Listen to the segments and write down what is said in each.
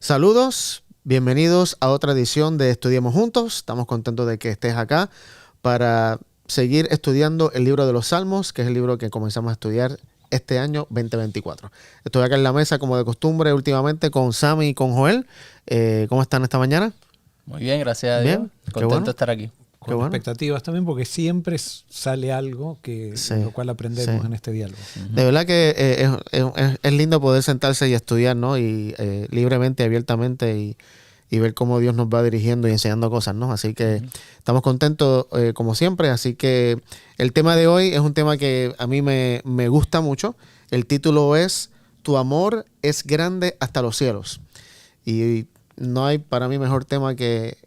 Saludos, bienvenidos a otra edición de Estudiemos Juntos. Estamos contentos de que estés acá para seguir estudiando el libro de los Salmos, que es el libro que comenzamos a estudiar este año 2024. Estoy acá en la mesa, como de costumbre, últimamente con Sammy y con Joel. ¿Cómo están esta mañana? Muy bien, gracias a Dios. Bien, Contento de estar aquí. Con expectativas también, porque siempre sale algo que lo cual aprendemos en este diálogo. De verdad que es lindo poder sentarse y estudiar, ¿no? Y libremente, abiertamente y ver cómo Dios nos va dirigiendo y enseñando cosas, ¿no? Así que estamos contentos como siempre. Así que el tema de hoy es un tema que a mí me gusta mucho. El título es Tu amor es grande hasta los cielos. Y no hay para mí mejor tema que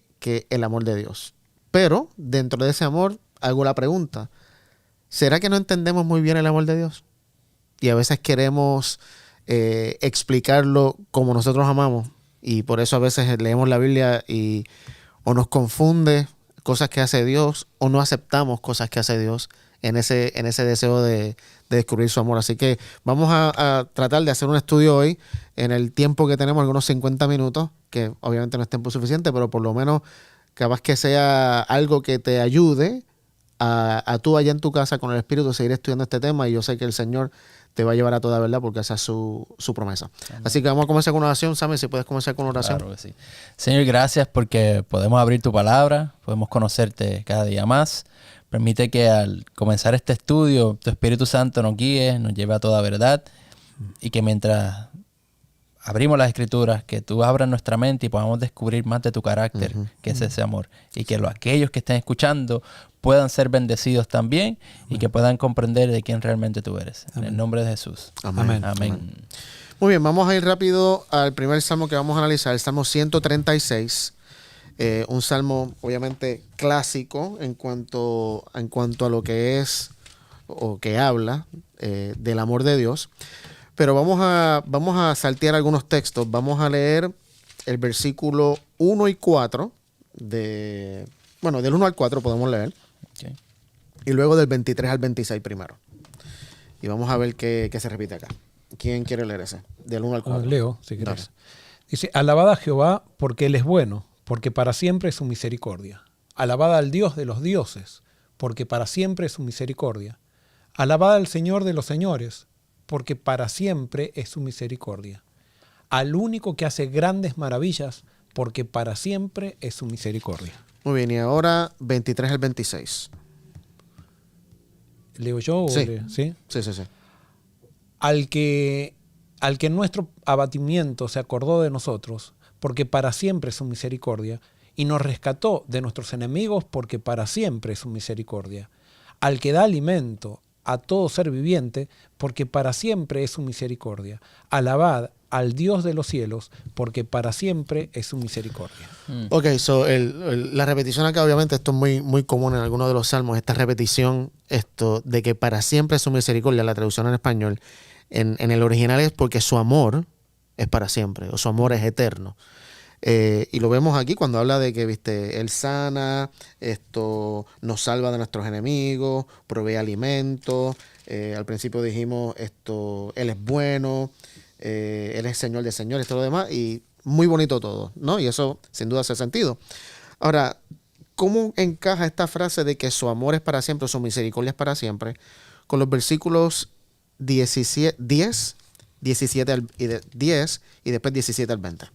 el amor de Dios. Pero dentro de ese amor hago la pregunta, ¿será que no entendemos muy bien el amor de Dios? Y a veces queremos explicarlo como nosotros amamos. Y por eso a veces leemos la Biblia y o nos confunde cosas que hace Dios o no aceptamos cosas que hace Dios en ese deseo de descubrir su amor. Así que vamos a tratar de hacer un estudio hoy en el tiempo que tenemos, algunos 50 minutos, que obviamente no es tiempo suficiente, pero por lo menos capaz que sea algo que te ayude a tú allá en tu casa con el Espíritu seguir estudiando este tema, y yo sé que el Señor te va a llevar a toda verdad porque esa es su promesa. Amén. Así que vamos a comenzar con una oración. Sammy, si puedes comenzar con una oración. Claro que sí. Señor, gracias porque podemos abrir tu palabra, podemos conocerte cada día más. Permite que al comenzar este estudio, tu Espíritu Santo nos guíe, nos lleve a toda verdad, y que mientras abrimos las Escrituras, que tú abras nuestra mente y podamos descubrir más de tu carácter, que es ese amor. Y que aquellos que estén escuchando puedan ser bendecidos también y que puedan comprender de quién realmente tú eres. Amén. En el nombre de Jesús. Amén. Amén. Amén. Muy bien, vamos a ir rápido al primer salmo que vamos a analizar, el Salmo 136. Un salmo obviamente clásico en cuanto a lo que es o que habla del amor de Dios. Pero vamos a saltear algunos textos. Vamos a leer el versículo 1 y 4 del 1 al 4 podemos leer. Okay. Y luego del 23 al 26 primero. Y vamos a ver qué se repite acá. ¿Quién quiere leer ese? Del 1 al 4. Leo, si quieres. Dice, alabad a Jehová porque Él es bueno, porque para siempre es su misericordia. Alabad al Dios de los dioses, porque para siempre es su misericordia. Alabad al Señor de los señores, porque para siempre es su misericordia. Al único que hace grandes maravillas, porque para siempre es su misericordia. Muy bien, y ahora 23 al 26. ¿Leo yo? Sí. ¿Sí? Sí. Al que en nuestro abatimiento se acordó de nosotros, porque para siempre es su misericordia, y nos rescató de nuestros enemigos, porque para siempre es su misericordia. Al que da alimento a todo ser viviente, porque para siempre es su misericordia. Alabad al Dios de los cielos, porque para siempre es su misericordia. Ok, la repetición acá, obviamente, esto es muy, muy común en algunos de los salmos, esta repetición, de que para siempre es su misericordia, la traducción en español, en el original es porque su amor es para siempre, o su amor es eterno. Y lo vemos aquí cuando habla de que, Él sana, nos salva de nuestros enemigos, provee alimento. Al principio dijimos, Él es bueno, Él es Señor de señores, todo lo demás, y muy bonito todo, ¿no? Y eso sin duda hace sentido. Ahora, ¿cómo encaja esta frase de que su amor es para siempre, su misericordia es para siempre, con los versículos 10 y después 17 al 20?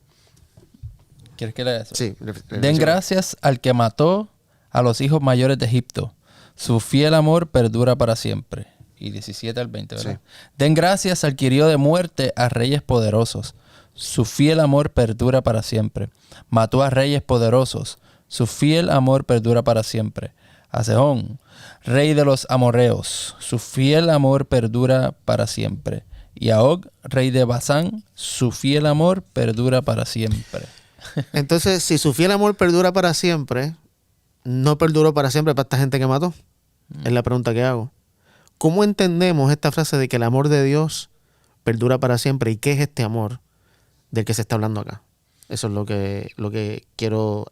¿Quieres que lea eso? Sí. Den gracias al que mató a los hijos mayores de Egipto. Su fiel amor perdura para siempre. Y 17 al 20, ¿verdad? Sí. Den gracias al que hirió de muerte a reyes poderosos. Su fiel amor perdura para siempre. Mató a reyes poderosos. Su fiel amor perdura para siempre. A Sehón, rey de los amorreos. Su fiel amor perdura para siempre. Y a Og, rey de Basán. Su fiel amor perdura para siempre. Entonces, si su fiel amor perdura para siempre, ¿no perduró para siempre para esta gente que mató? Es la pregunta que hago. ¿Cómo entendemos esta frase de que el amor de Dios perdura para siempre? ¿Y qué es este amor del que se está hablando acá? Eso es lo que quiero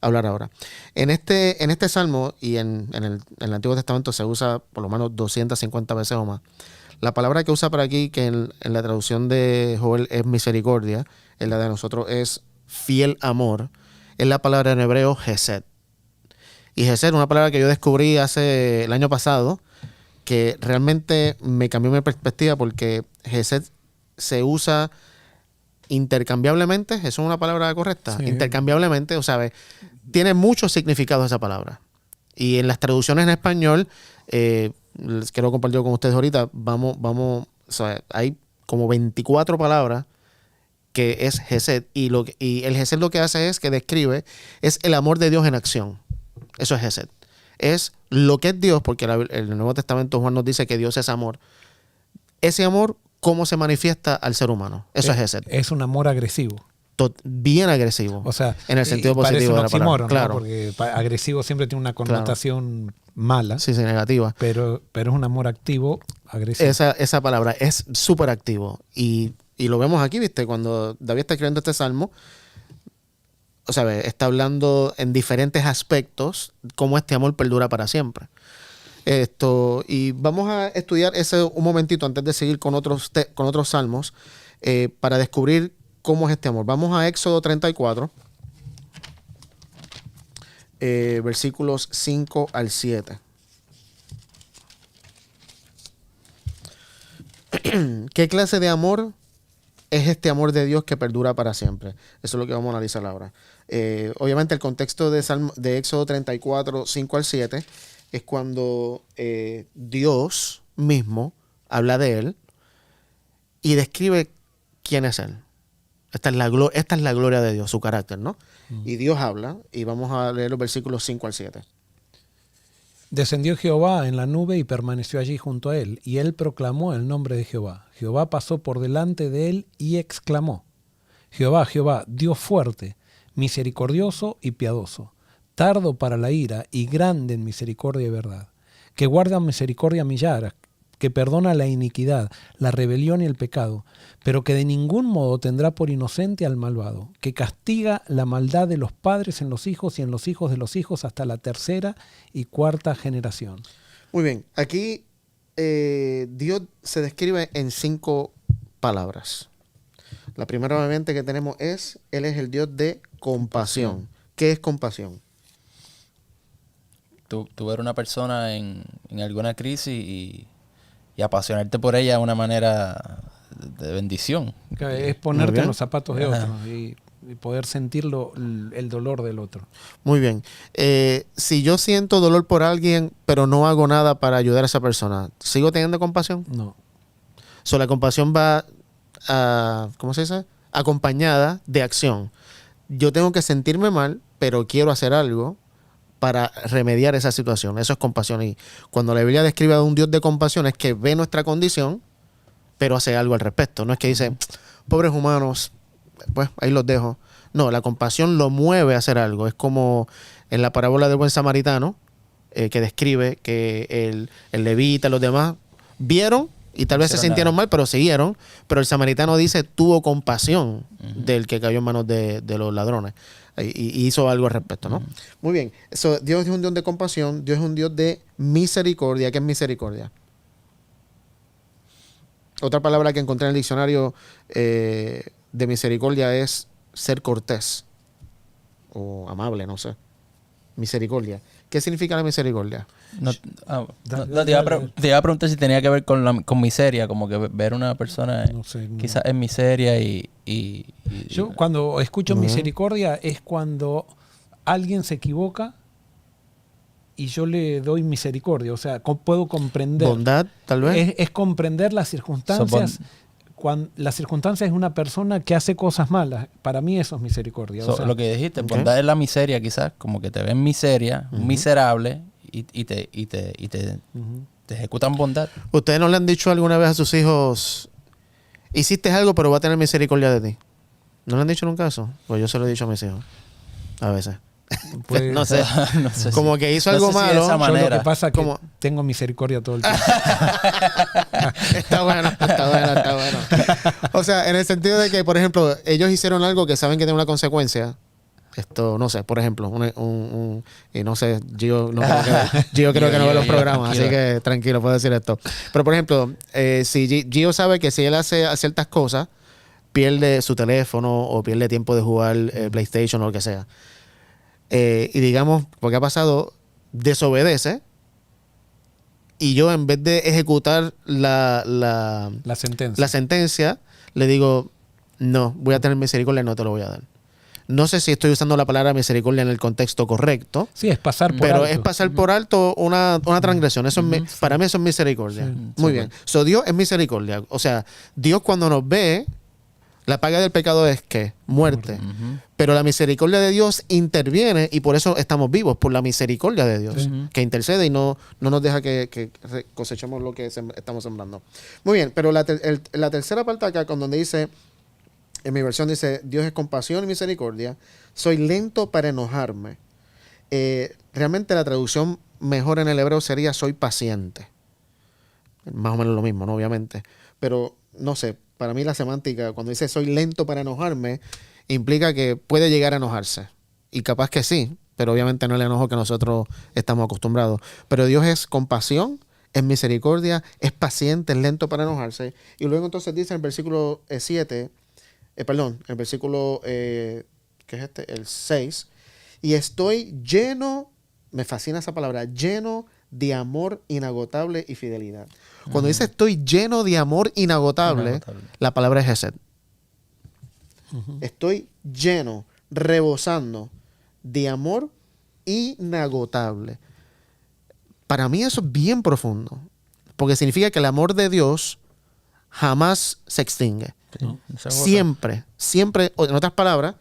hablar ahora. En este salmo y en el Antiguo Testamento se usa por lo menos 250 veces o más La palabra que usa para aquí, que en la traducción de Joel es misericordia, en la de nosotros es fiel amor, es la palabra en hebreo Hesed. Y Hesed, una palabra que yo descubrí el año pasado, que realmente me cambió mi perspectiva, porque Hesed se usa intercambiablemente. ¿Eso es una palabra correcta? Sí. Intercambiablemente, o sea, tiene muchos significados esa palabra. Y en las traducciones en español, les quiero compartir con ustedes ahorita, o sea, hay como 24 palabras que es Hesed. Y el Hesed lo que hace es que describe, es el amor de Dios en acción. Eso es Hesed. Es lo que es Dios, porque el Nuevo Testamento Juan nos dice que Dios es amor. Ese amor, ¿cómo se manifiesta al ser humano? Eso es Hesed. Es un amor agresivo. Bien agresivo. O sea, en el sentido positivo parece un de la palabra. oxímoron, Claro. ¿no? Porque agresivo siempre tiene una connotación mala, Sí, negativa. pero es un amor activo, agresivo. Esa palabra es súper activo. Y lo vemos aquí, ¿viste? Cuando David está escribiendo este salmo, o sea, está hablando en diferentes aspectos cómo este amor perdura para siempre. Y vamos a estudiar ese un momentito antes de seguir con otros salmos para descubrir cómo es este amor. Vamos a Éxodo 34, versículos 5 al 7. ¿Qué clase de amor es este amor de Dios que perdura para siempre? Eso es lo que vamos a analizar ahora. Obviamente el contexto de Éxodo 34, 5 al 7 es cuando Dios mismo habla de él y describe quién es él. Esta es la gloria de Dios, su carácter, ¿no? Y Dios habla, y vamos a leer los versículos 5 al 7. Descendió Jehová en la nube y permaneció allí junto a él, y él proclamó el nombre de Jehová. Jehová pasó por delante de él y exclamó: Jehová, Jehová, Dios fuerte, misericordioso y piadoso, tardo para la ira y grande en misericordia y verdad, que guarda misericordia millar, que perdona la iniquidad, la rebelión y el pecado, pero que de ningún modo tendrá por inocente al malvado, que castiga la maldad de los padres en los hijos y en los hijos de los hijos hasta la tercera y cuarta generación. Muy bien, aquí Dios se describe en 5 palabras. La primera obviamente que tenemos es, Él es el Dios de compasión. ¿Qué es compasión? Tú ver una persona en alguna crisis y apasionarte por ella de una manera de bendición. Es ponerte en los zapatos de otro y poder sentir el dolor del otro. Muy bien. Si yo siento dolor por alguien, pero no hago nada para ayudar a esa persona, ¿sigo teniendo compasión? No. La compasión va, ¿cómo se dice? Acompañada de acción. Yo tengo que sentirme mal, pero quiero hacer algo para remediar esa situación. Eso es compasión. Y cuando la Biblia describe a un Dios de compasión es que ve nuestra condición, pero hace algo al respecto. No es que dice, pobres humanos, pues ahí los dejo. No, la compasión lo mueve a hacer algo. Es como en la parábola del buen samaritano, que describe que el levita y los demás vieron y tal vez se sintieron mal, pero siguieron. Pero el samaritano dice, tuvo compasión del que cayó en manos de los ladrones. Y hizo algo al respecto, ¿no? Muy bien. Dios es un Dios de compasión. Dios es un Dios de misericordia. ¿Qué es misericordia? Otra palabra que encontré en el diccionario de misericordia es ser cortés o amable, no sé. Misericordia. ¿Qué significa la misericordia? Te iba a preguntar si tenía que ver con miseria, como que ver una persona No sé, no. quizás en miseria y Yo cuando escucho misericordia es cuando alguien se equivoca y yo le doy misericordia. O sea, puedo comprender. Bondad, tal vez. Es comprender las circunstancias. Cuando la circunstancia es una persona que hace cosas malas. Para mí eso es misericordia. O sea, lo que dijiste, bondad es la miseria quizás, como que te ven miseria, miserable y te ejecutan bondad. ¿Ustedes no le han dicho alguna vez a sus hijos, hiciste algo pero va a tener misericordia de ti? ¿No le han dicho nunca eso? Pues yo se lo he dicho a mis hijos. A veces. pues, no sé. No sé Como que hizo algo si de malo. esa yo manera. lo que pasa es que Como- tengo misericordia todo el tiempo. Está bueno. O sea, en el sentido de que, por ejemplo, ellos hicieron algo que saben que tiene una consecuencia. Esto, no sé, por ejemplo, y no sé, Gio, Gio creo que no ve los programas, así que tranquilo, puedo decir esto. Pero, por ejemplo, si Gio sabe que si él hace ciertas cosas, pierde su teléfono o pierde tiempo de jugar PlayStation o lo que sea. Y digamos, porque ha pasado, desobedece, y yo en vez de ejecutar la sentencia, le digo, no, voy a tener misericordia, no te lo voy a dar. No sé si estoy usando la palabra misericordia en el contexto correcto. Sí, es pasar por pero alto. es pasar por alto una transgresión. Eso para mí eso es misericordia. Muy bien. So, Dios es misericordia. O sea, Dios cuando nos ve, la paga del pecado es ¿qué? Muerte. Pero la misericordia de Dios interviene y por eso estamos vivos, por la misericordia de Dios, que intercede y no nos deja que cosechemos lo que estamos sembrando. Muy bien, pero la tercera parte acá, con donde dice, en mi versión dice, Dios es compasión y misericordia, soy lento para enojarme. Realmente la traducción mejor en el hebreo sería soy paciente. Más o menos lo mismo, ¿no? Obviamente. Pero, no sé, para mí la semántica, cuando dice soy lento para enojarme, implica que puede llegar a enojarse. Y capaz que sí, pero obviamente no el enojo que nosotros estamos acostumbrados. Pero Dios es compasión, es misericordia, es paciente, es lento para enojarse. Y luego entonces dice en el versículo 7, el versículo, ¿qué es este? El 6. Y estoy lleno, me fascina esa palabra, lleno de amor inagotable y fidelidad. Cuando dice estoy lleno de amor inagotable, la palabra es hesed. Estoy lleno, rebosando de amor inagotable. Para mí eso es bien profundo, porque significa que el amor de Dios jamás se extingue. Siempre, en otras palabras,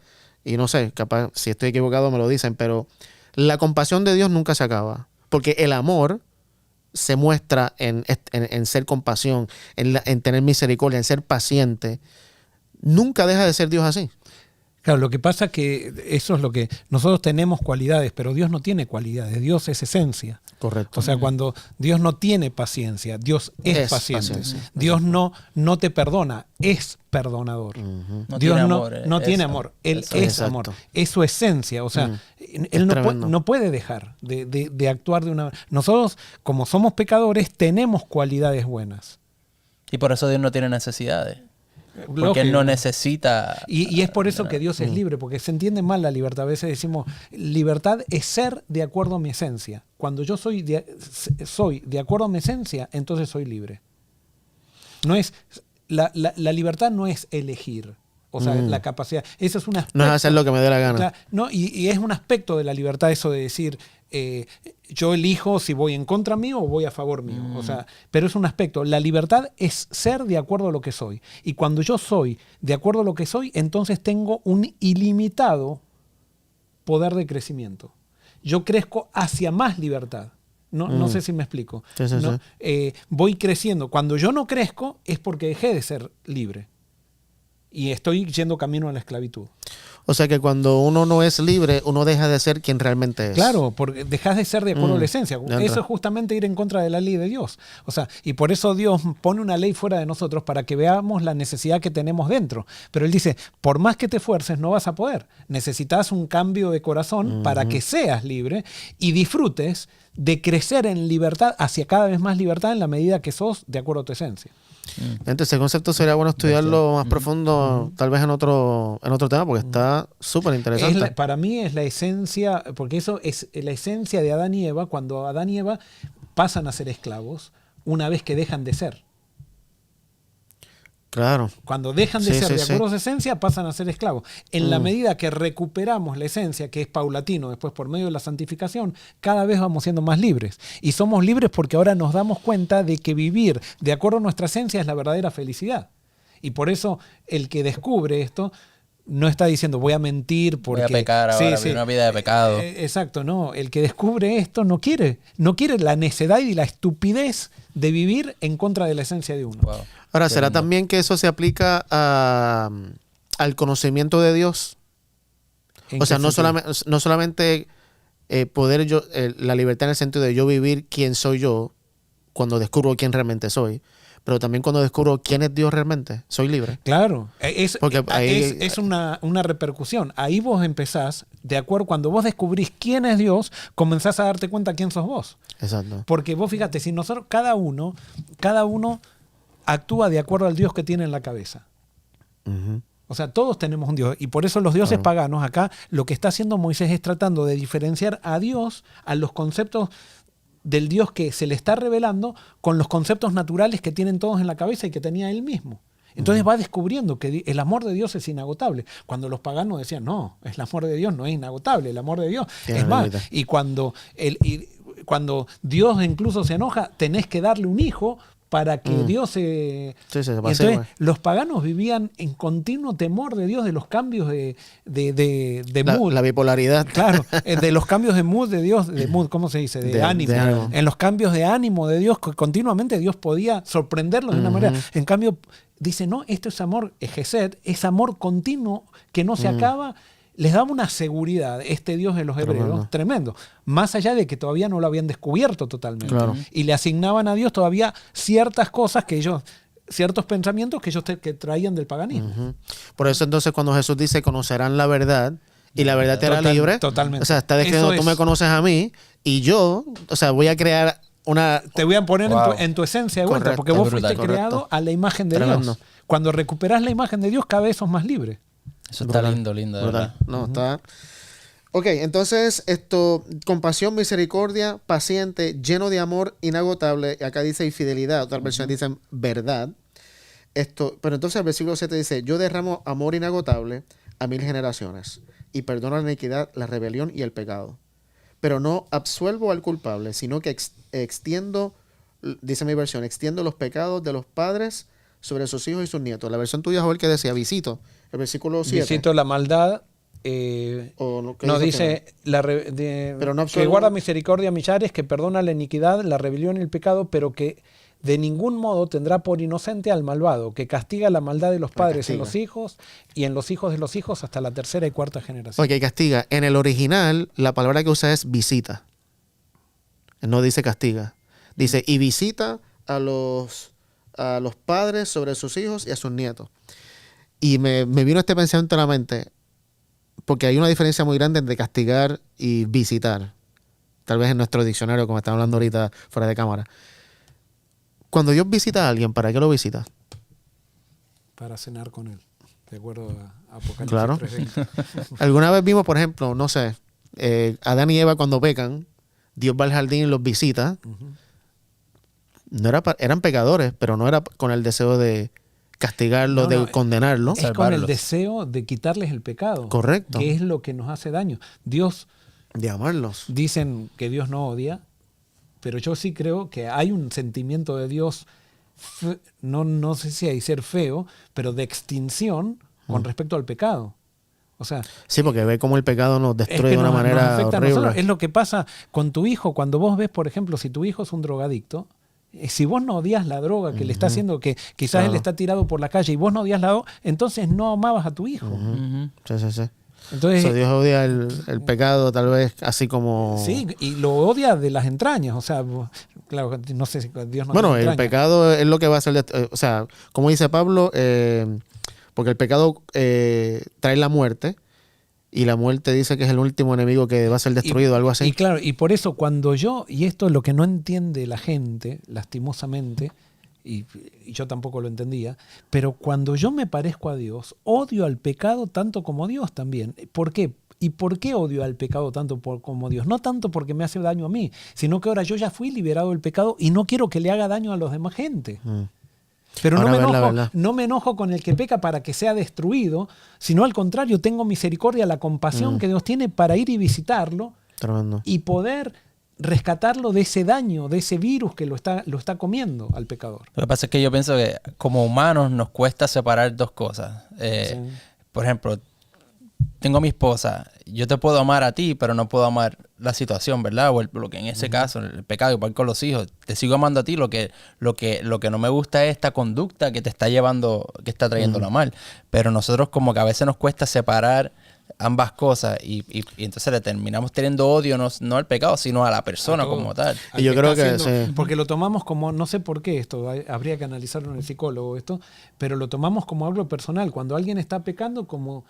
y no sé, capaz si estoy equivocado me lo dicen, pero la compasión de Dios nunca se acaba, porque el amor se muestra en ser compasión, en tener misericordia, en ser paciente. Nunca deja de ser Dios así. Claro, lo que pasa es que eso es lo que nosotros tenemos cualidades, pero Dios no tiene cualidades, Dios es esencia. Correcto. O sea, cuando Dios no tiene paciencia, Dios es paciente. Paciencia. Dios no te perdona, es perdonador. No Dios tiene amor, no tiene amor, Él es amor. Es su esencia. O sea, Él no puede dejar de actuar de una... Nosotros, como somos pecadores, tenemos cualidades buenas. Y por eso Dios no tiene necesidades. Porque Lógico. Él no necesita... Y es por eso que Dios es libre, porque se entiende mal la libertad. A veces decimos, libertad es ser de acuerdo a mi esencia. Cuando yo soy de acuerdo a mi esencia, entonces soy libre. No es la libertad no es elegir. O sea, la capacidad. Eso es un aspecto. No es hacer lo que me dé la gana. No, y es un aspecto de la libertad eso de decir, yo elijo si voy en contra mío o voy a favor mío. O sea, pero es un aspecto. La libertad es ser de acuerdo a lo que soy. Y cuando yo soy de acuerdo a lo que soy, entonces tengo un ilimitado poder de crecimiento. Yo crezco hacia más libertad. No sé si me explico. Sí. Voy creciendo. Cuando yo no crezco es porque dejé de ser libre. Y estoy yendo camino a la esclavitud. O sea que cuando uno no es libre, uno deja de ser quien realmente es. Claro, porque dejas de ser de acuerdo a la esencia. Eso es justamente ir en contra de la ley de Dios. O sea, y por eso Dios pone una ley fuera de nosotros para que veamos la necesidad que tenemos dentro. Pero Él dice, por más que te esfuerces, no vas a poder. Necesitas un cambio de corazón para que seas libre y disfrutes de crecer en libertad, hacia cada vez más libertad en la medida que sos de acuerdo a tu esencia. Entonces, ese concepto sería bueno estudiarlo más profundo, tal vez en otro tema, porque está súper interesante. Para mí es la esencia, porque eso es la esencia de Adán y Eva, cuando Adán y Eva pasan a ser esclavos una vez que dejan de ser. Claro. Cuando dejan de ser de acuerdo a su esencia, pasan a ser esclavos. En la medida que recuperamos la esencia, que es paulatino, después por medio de la santificación, cada vez vamos siendo más libres. Y somos libres porque ahora nos damos cuenta de que vivir de acuerdo a nuestra esencia es la verdadera felicidad. Y por eso el que descubre esto no está diciendo voy a mentir porque... Voy a pecar ahora, vivir una vida de pecado. Exacto, no. El que descubre esto no quiere la necedad y la estupidez de vivir en contra de la esencia de uno. Wow. Ahora, ¿será también que eso se aplica al conocimiento de Dios? O sea, no solamente poder la libertad en el sentido de yo vivir quién soy yo cuando descubro quién realmente soy, pero también cuando descubro quién es Dios realmente, soy libre. Claro, Porque ahí- es una repercusión. Ahí vos empezás, de acuerdo, cuando vos descubrís quién es Dios, comenzás a darte cuenta quién sos vos. Exacto. Porque vos fíjate, si nosotros, cada uno actúa de acuerdo al Dios que tiene en la cabeza. Ujú. O sea, todos tenemos un Dios. Y por eso los dioses paganos, acá, lo que está haciendo Moisés es tratando de diferenciar a Dios, a los conceptos del Dios que se le está revelando, con los conceptos naturales que tienen todos en la cabeza y que tenía él mismo. Entonces va descubriendo que el amor de Dios es inagotable. Cuando los paganos decían, no, el amor de Dios no es inagotable, el amor de Dios Tiene es más. límite. Y cuando Dios incluso se enoja, tenés que darle un hijo para que Dios se... Sí, se Y pasa, entonces güey. los paganos vivían en continuo temor de Dios, de los cambios de mood. La bipolaridad. Claro, de los cambios de mood de Dios, de mood, ¿cómo se dice? De ánimo. de ánimo. En los cambios de ánimo de Dios, continuamente Dios podía sorprenderlos de una manera. En cambio, dice, no, esto es amor, Gesed, es amor continuo que no se acaba. Les daba una seguridad, este Dios de los hebreos, tremendo. Más allá de que todavía no lo habían descubierto totalmente. Claro. Y le asignaban a Dios todavía ciertas cosas que ellos, ciertos pensamientos que ellos que traían del paganismo. Ujú. Por eso entonces cuando Jesús dice, conocerán la verdad, y la verdad te hará libre. Totalmente. O sea, está diciendo, Eso tú me es. conoces a mí, y yo, o sea, voy a crear una... Te voy a poner Wow. en tu esencia de vuelta, Correcto. porque vos Brutal. fuiste creado Correcto. a la imagen de Tremendo. Dios. Cuando recuperás la imagen de Dios, cada vez sos más libre. Eso está Brutal. lindo, de Brutal. verdad. No, está... Ok, entonces compasión, misericordia, paciente, lleno de amor, inagotable. Acá dice fidelidad, otras versiones dicen verdad. Pero entonces el versículo 7 dice, yo derramo amor inagotable a 1000 generaciones y perdono la iniquidad, la rebelión y el pecado. Pero no absuelvo al culpable, sino que extiendo, dice mi versión, extiendo los pecados de los padres sobre sus hijos y sus nietos. La versión tuya, Joel, que decía, visito, el versículo 7. Visito la maldad. O no, ¿qué Nos dice dice Pero no que absuelvo- guarda misericordia a millares, que perdona la iniquidad, la rebelión y el pecado, pero que de ningún modo tendrá por inocente al malvado, que castiga la maldad de los padres en castiga. los hijos y en los hijos de los hijos hasta la tercera y cuarta generación. Ok, castiga. En el original, la palabra que usa es visita. No dice castiga. Dice, y visita a los padres sobre sus hijos y a sus nietos. Y me vino este pensamiento a la mente, porque hay una diferencia muy grande entre castigar y visitar. Tal vez en nuestro diccionario, como estamos hablando ahorita fuera de cámara. Cuando Dios visita a alguien, ¿para qué lo visita? Para cenar con él, de acuerdo a Apocalipsis Claro. 3:20. Alguna vez vimos, por ejemplo, no sé, Adán y Eva cuando pecan, Dios va al jardín y los visita. No eran pecadores, pero no era con el deseo de castigarlos, No, de no, condenarlos. Es con el Salvarlos. deseo de quitarles el pecado. Correcto. Que es lo que nos hace daño. Dios, De amarlos. dicen que Dios no odia, pero yo sí creo que hay un sentimiento de Dios, no sé si hay ser feo, pero de extinción con respecto al pecado. O sea, Sí, porque ve cómo el pecado nos es destruye que de una nos manera afecta a horrible. nosotros. Es lo que pasa con tu hijo. Cuando vos ves, por ejemplo, si tu hijo es un drogadicto, si vos no odias la droga que le está haciendo, que quizás Claro. él está tirado por la calle y vos no odias la droga, entonces no amabas a tu hijo. Ujú. Sí, sí, sí. Entonces, O sea, Dios odia el pecado tal vez así como... sí, y lo odia de las entrañas. O sea, claro, no sé si Dios no Bueno, tiene el entrañas. pecado es lo que va a hacer... o sea, como dice Pablo, porque el pecado trae la muerte y la muerte dice que es el último enemigo que va a ser destruido, algo así. Y claro, y por eso cuando y esto es lo que no entiende la gente, lastimosamente, y yo tampoco lo entendía, pero cuando yo me parezco a Dios, odio al pecado tanto como Dios también. ¿Por qué? ¿Y por qué odio al pecado tanto como Dios? No tanto porque me hace daño a mí, sino que ahora yo ya fui liberado del pecado y no quiero que le haga daño a los demás gente. Pero Ahora ver la verdad. no me enojo con el que peca para que sea destruido, sino al contrario, tengo misericordia, la compasión que Dios tiene para ir y visitarlo Tremendo. y poder rescatarlo de ese daño, de ese virus que lo está comiendo al pecador. Lo que pasa es que yo pienso que como humanos nos cuesta separar dos cosas. Por ejemplo, tengo a mi esposa, yo te puedo amar a ti, pero no puedo amar la situación, ¿verdad? O lo que en ese caso, el pecado, igual con los hijos, te sigo amando a ti, lo que no me gusta es esta conducta que te está llevando, que está trayendo la mal. Pero nosotros como que a veces nos cuesta separar ambas cosas y entonces le terminamos teniendo odio no al pecado, sino a la persona como tal. Y yo creo que porque lo tomamos como, no sé por qué esto, habría que analizarlo en el psicólogo esto, pero lo tomamos como algo personal. Cuando alguien está pecando, como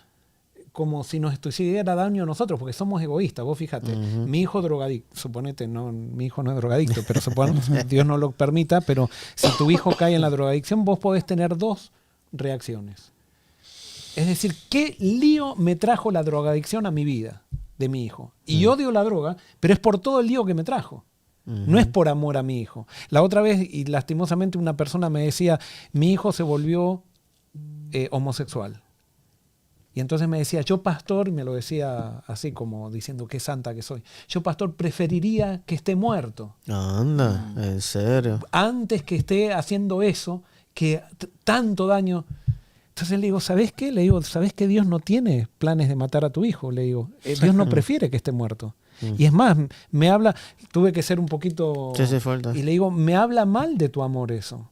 si nos hiciera daño a nosotros, porque somos egoístas. Vos fíjate, mi hijo drogadicto, suponete, no, mi hijo no es drogadicto, pero suponemos, Dios no lo permita, pero si tu hijo cae en la drogadicción, vos podés tener dos reacciones. Es decir, ¿qué lío me trajo la drogadicción a mi vida de mi hijo? Y odio la droga, pero es por todo el lío que me trajo. No es por amor a mi hijo. La otra vez, y lastimosamente una persona me decía, mi hijo se volvió homosexual. Y entonces me decía, yo pastor, y me lo decía así como diciendo qué santa que soy, yo pastor preferiría que esté muerto. Anda, en serio. Antes que esté haciendo eso, que tanto daño... Entonces le digo, ¿sabés qué? Le digo, ¿sabés que Dios no tiene planes de matar a tu hijo? Le digo, Dios no prefiere que esté muerto. Y es más, me habla, tuve que ser un poquito... fuerte. Y le digo, me habla mal de tu amor eso.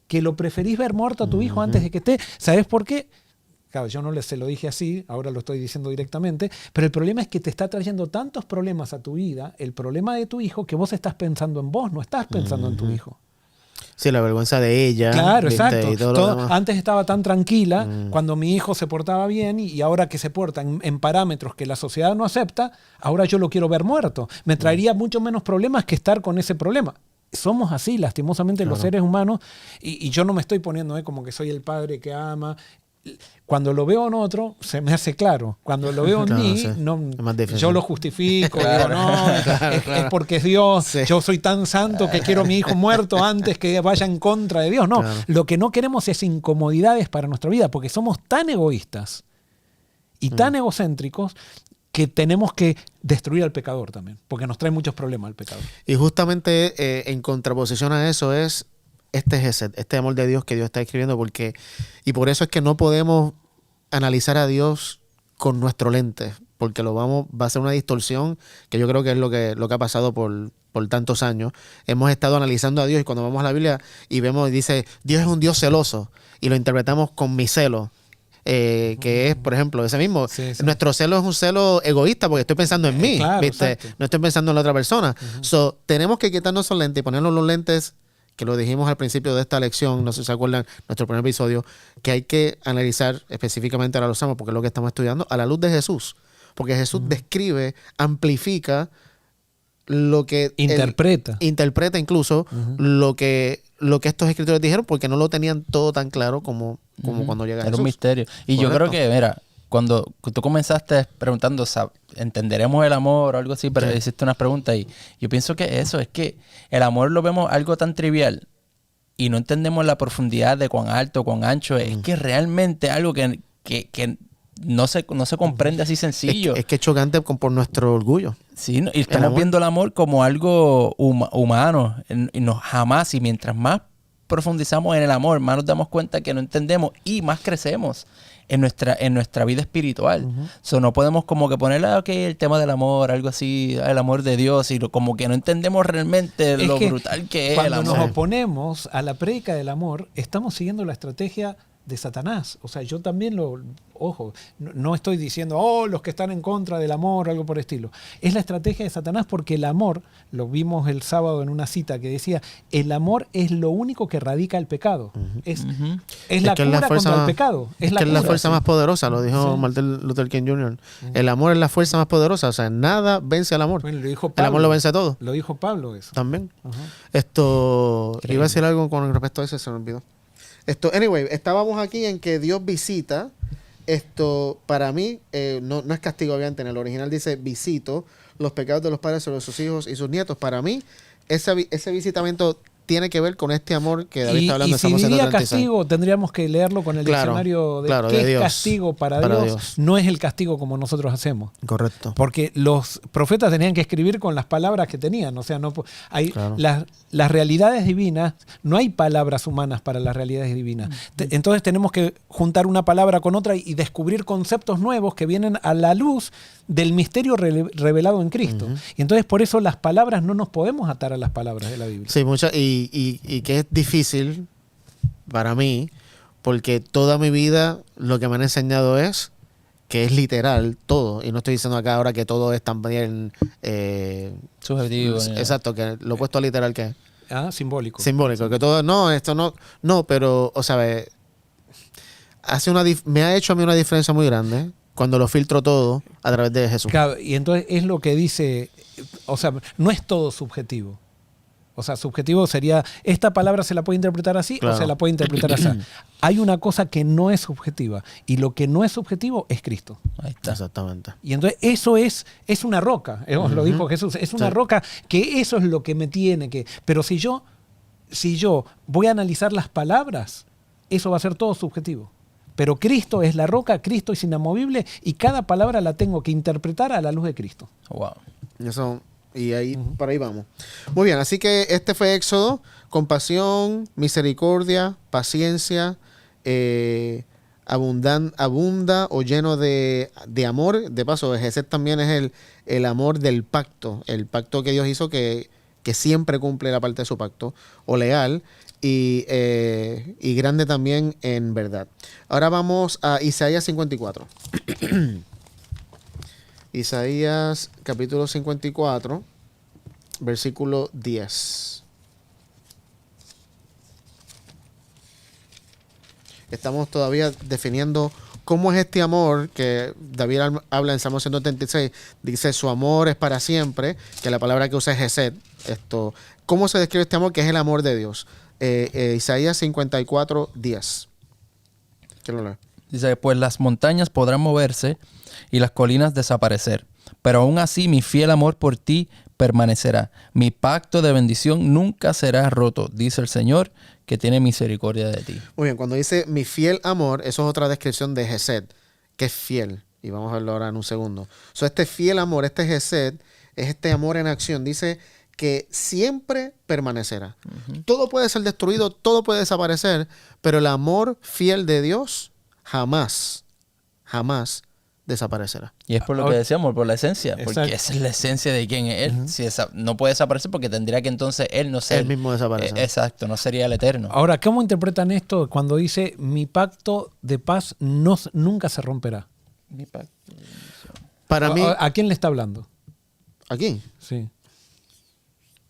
Que lo preferís ver muerto a tu hijo antes de que esté. ¿Sabés por qué? Claro, yo no se lo dije así, ahora lo estoy diciendo directamente, pero el problema es que te está trayendo tantos problemas a tu vida, el problema de tu hijo, que vos estás pensando en vos, no estás pensando en tu hijo. Sí, la vergüenza de ella. Claro, ¿viste? exacto. Y todo antes estaba tan tranquila cuando mi hijo se portaba bien y ahora que se porta en parámetros que la sociedad no acepta, ahora yo lo quiero ver muerto. Me traería mucho menos problemas que estar con ese problema. Somos así, lastimosamente, los seres humanos, y yo no me estoy poniendo como que soy el padre que ama. Cuando lo veo en otro, se me hace claro. Cuando lo veo en mí, yo lo justifico. Digo, no, es porque es Dios. Sí. Yo soy tan santo que quiero a mi hijo muerto antes que vaya en contra de Dios. No, lo que no queremos es incomodidades para nuestra vida, porque somos tan egoístas y tan egocéntricos que tenemos que destruir al pecador también, porque nos trae muchos problemas al pecador. Y justamente en contraposición a eso es este amor de Dios que Dios está escribiendo, y por eso es que no podemos analizar a Dios con nuestro lente, porque va a ser una distorsión, que yo creo que es lo que ha pasado por tantos años. Hemos estado analizando a Dios y cuando vamos a la Biblia y vemos, dice, Dios es un Dios celoso, y lo interpretamos con mi celo. Que es, por ejemplo, ese mismo. Sí. Nuestro celo es un celo egoísta porque estoy pensando en mí, claro, ¿viste? No estoy pensando en la otra persona. Tenemos que quitarnos esos lentes y ponernos los lentes, que lo dijimos al principio de esta lección, no sé si se acuerdan, nuestro primer episodio, que hay que analizar específicamente, ahora lo usamos porque es lo que estamos estudiando, a la luz de Jesús. Porque Jesús describe, amplifica lo que... Interpreta incluso lo que estos escritores dijeron, porque no lo tenían todo tan claro como cuando llega Jesús. Era un misterio. Y correcto. Yo creo que, mira, cuando tú comenzaste preguntando, ¿entenderemos el amor o algo así? Pero hiciste unas preguntas y yo pienso que eso es que el amor lo vemos algo tan trivial y no entendemos la profundidad de cuán alto, cuán ancho es. Es que realmente algo que no se comprende así sencillo. Es que es chocante por nuestro orgullo. Sí, y estamos viendo el amor como algo humano. Jamás, y mientras más profundizamos en el amor, más nos damos cuenta que no entendemos y más crecemos en nuestra vida espiritual. No podemos como que ponerle el tema del amor, algo así, el amor de Dios, y como que no entendemos realmente lo brutal que es el amor. Cuando nos oponemos a la prédica del amor, estamos siguiendo la estrategia de Satanás. O sea, yo también ojo, no estoy diciendo, los que están en contra del amor o algo por el estilo. Es la estrategia de Satanás porque el amor, lo vimos el sábado en una cita que decía, el amor es lo único que erradica el pecado. Es la cura contra el pecado. Es la fuerza más poderosa, lo dijo Martin Luther King Jr. El amor es la fuerza más poderosa, o sea, nada vence al amor. Bueno, lo dijo Pablo, el amor lo vence a todo. Lo dijo Pablo eso. También. Iba a decir algo con respecto a eso, se me olvidó. Anyway, estábamos aquí en que Dios visita. Para mí, no es castigo, obviamente. En el original dice, visito los pecados de los padres sobre sus hijos y sus nietos. Para mí, ese visitamiento tiene que ver con este amor que David está hablando. Y si diría castigo, tendríamos que leerlo con el diccionario de qué es Dios, castigo para Dios. No es el castigo como nosotros hacemos. Correcto. Porque los profetas tenían que escribir con las palabras que tenían. O sea, las realidades divinas, no hay palabras humanas para las realidades divinas. Entonces tenemos que juntar una palabra con otra y descubrir conceptos nuevos que vienen a la luz del misterio revelado en Cristo. Y entonces por eso las palabras no nos podemos atar a las palabras de la Biblia. Sí, y que es difícil para mí, porque toda mi vida lo que me han enseñado es que es literal todo, y no estoy diciendo acá ahora que todo es también Subjetivo. exacto, que lo opuesto a literal que es Simbólico. simbólico, que todo, no, esto no, pero, o sea, me ha hecho a mí una diferencia muy grande cuando lo filtro todo a través de Jesús. Claro, y entonces es lo que dice, o sea, no es todo subjetivo. O sea, subjetivo sería, esta palabra se la puede interpretar así Claro. o se la puede interpretar así. Hay una cosa que no es subjetiva, y lo que no es subjetivo es Cristo. Ahí está. Exactamente. Y entonces eso es una roca, os lo dijo Jesús, es una Sí. roca que eso es lo que me tiene que... Pero si yo voy a analizar las palabras, eso va a ser todo subjetivo. Pero Cristo es la roca, Cristo es inamovible, y cada palabra la tengo que interpretar a la luz de Cristo. Wow. Y ahí, por ahí vamos. Muy bien, así que este fue Éxodo: compasión, misericordia, paciencia, abunda o lleno de amor. De paso, Gesed también es el amor del pacto, el pacto que Dios hizo que siempre cumple la parte de su pacto, o leal, y grande también en verdad. Ahora vamos a Isaías 54. Isaías capítulo 54, versículo 10. Estamos todavía definiendo cómo es este amor que David habla en Salmo 136. Dice, su amor es para siempre, que la palabra que usa es Gesed. ¿Cómo se describe este amor? Que es el amor de Dios. Isaías 54, 10. ¿Quién lo lee? Dice, pues las montañas podrán moverse y las colinas desaparecer, pero aún así mi fiel amor por ti permanecerá. Mi pacto de bendición nunca será roto, dice el Señor, que tiene misericordia de ti. Muy bien, cuando dice mi fiel amor, eso es otra descripción de Gesed, que es fiel. Y vamos a verlo ahora en un segundo. Este fiel amor, este Gesed, es este amor en acción. Dice que siempre permanecerá. Todo puede ser destruido, todo puede desaparecer, pero el amor fiel de Dios jamás desaparecerá. Y es por lo que decíamos, por la esencia, porque Exacto. esa es la esencia de quién es Él. Si no puede desaparecer porque tendría que entonces Él no ser... Él mismo desaparece. Exacto, no sería el eterno. Ahora, ¿cómo interpretan esto cuando dice mi pacto de paz nunca se romperá? Mi pacto. Para mí, ¿A quién le está hablando? aquí, Sí.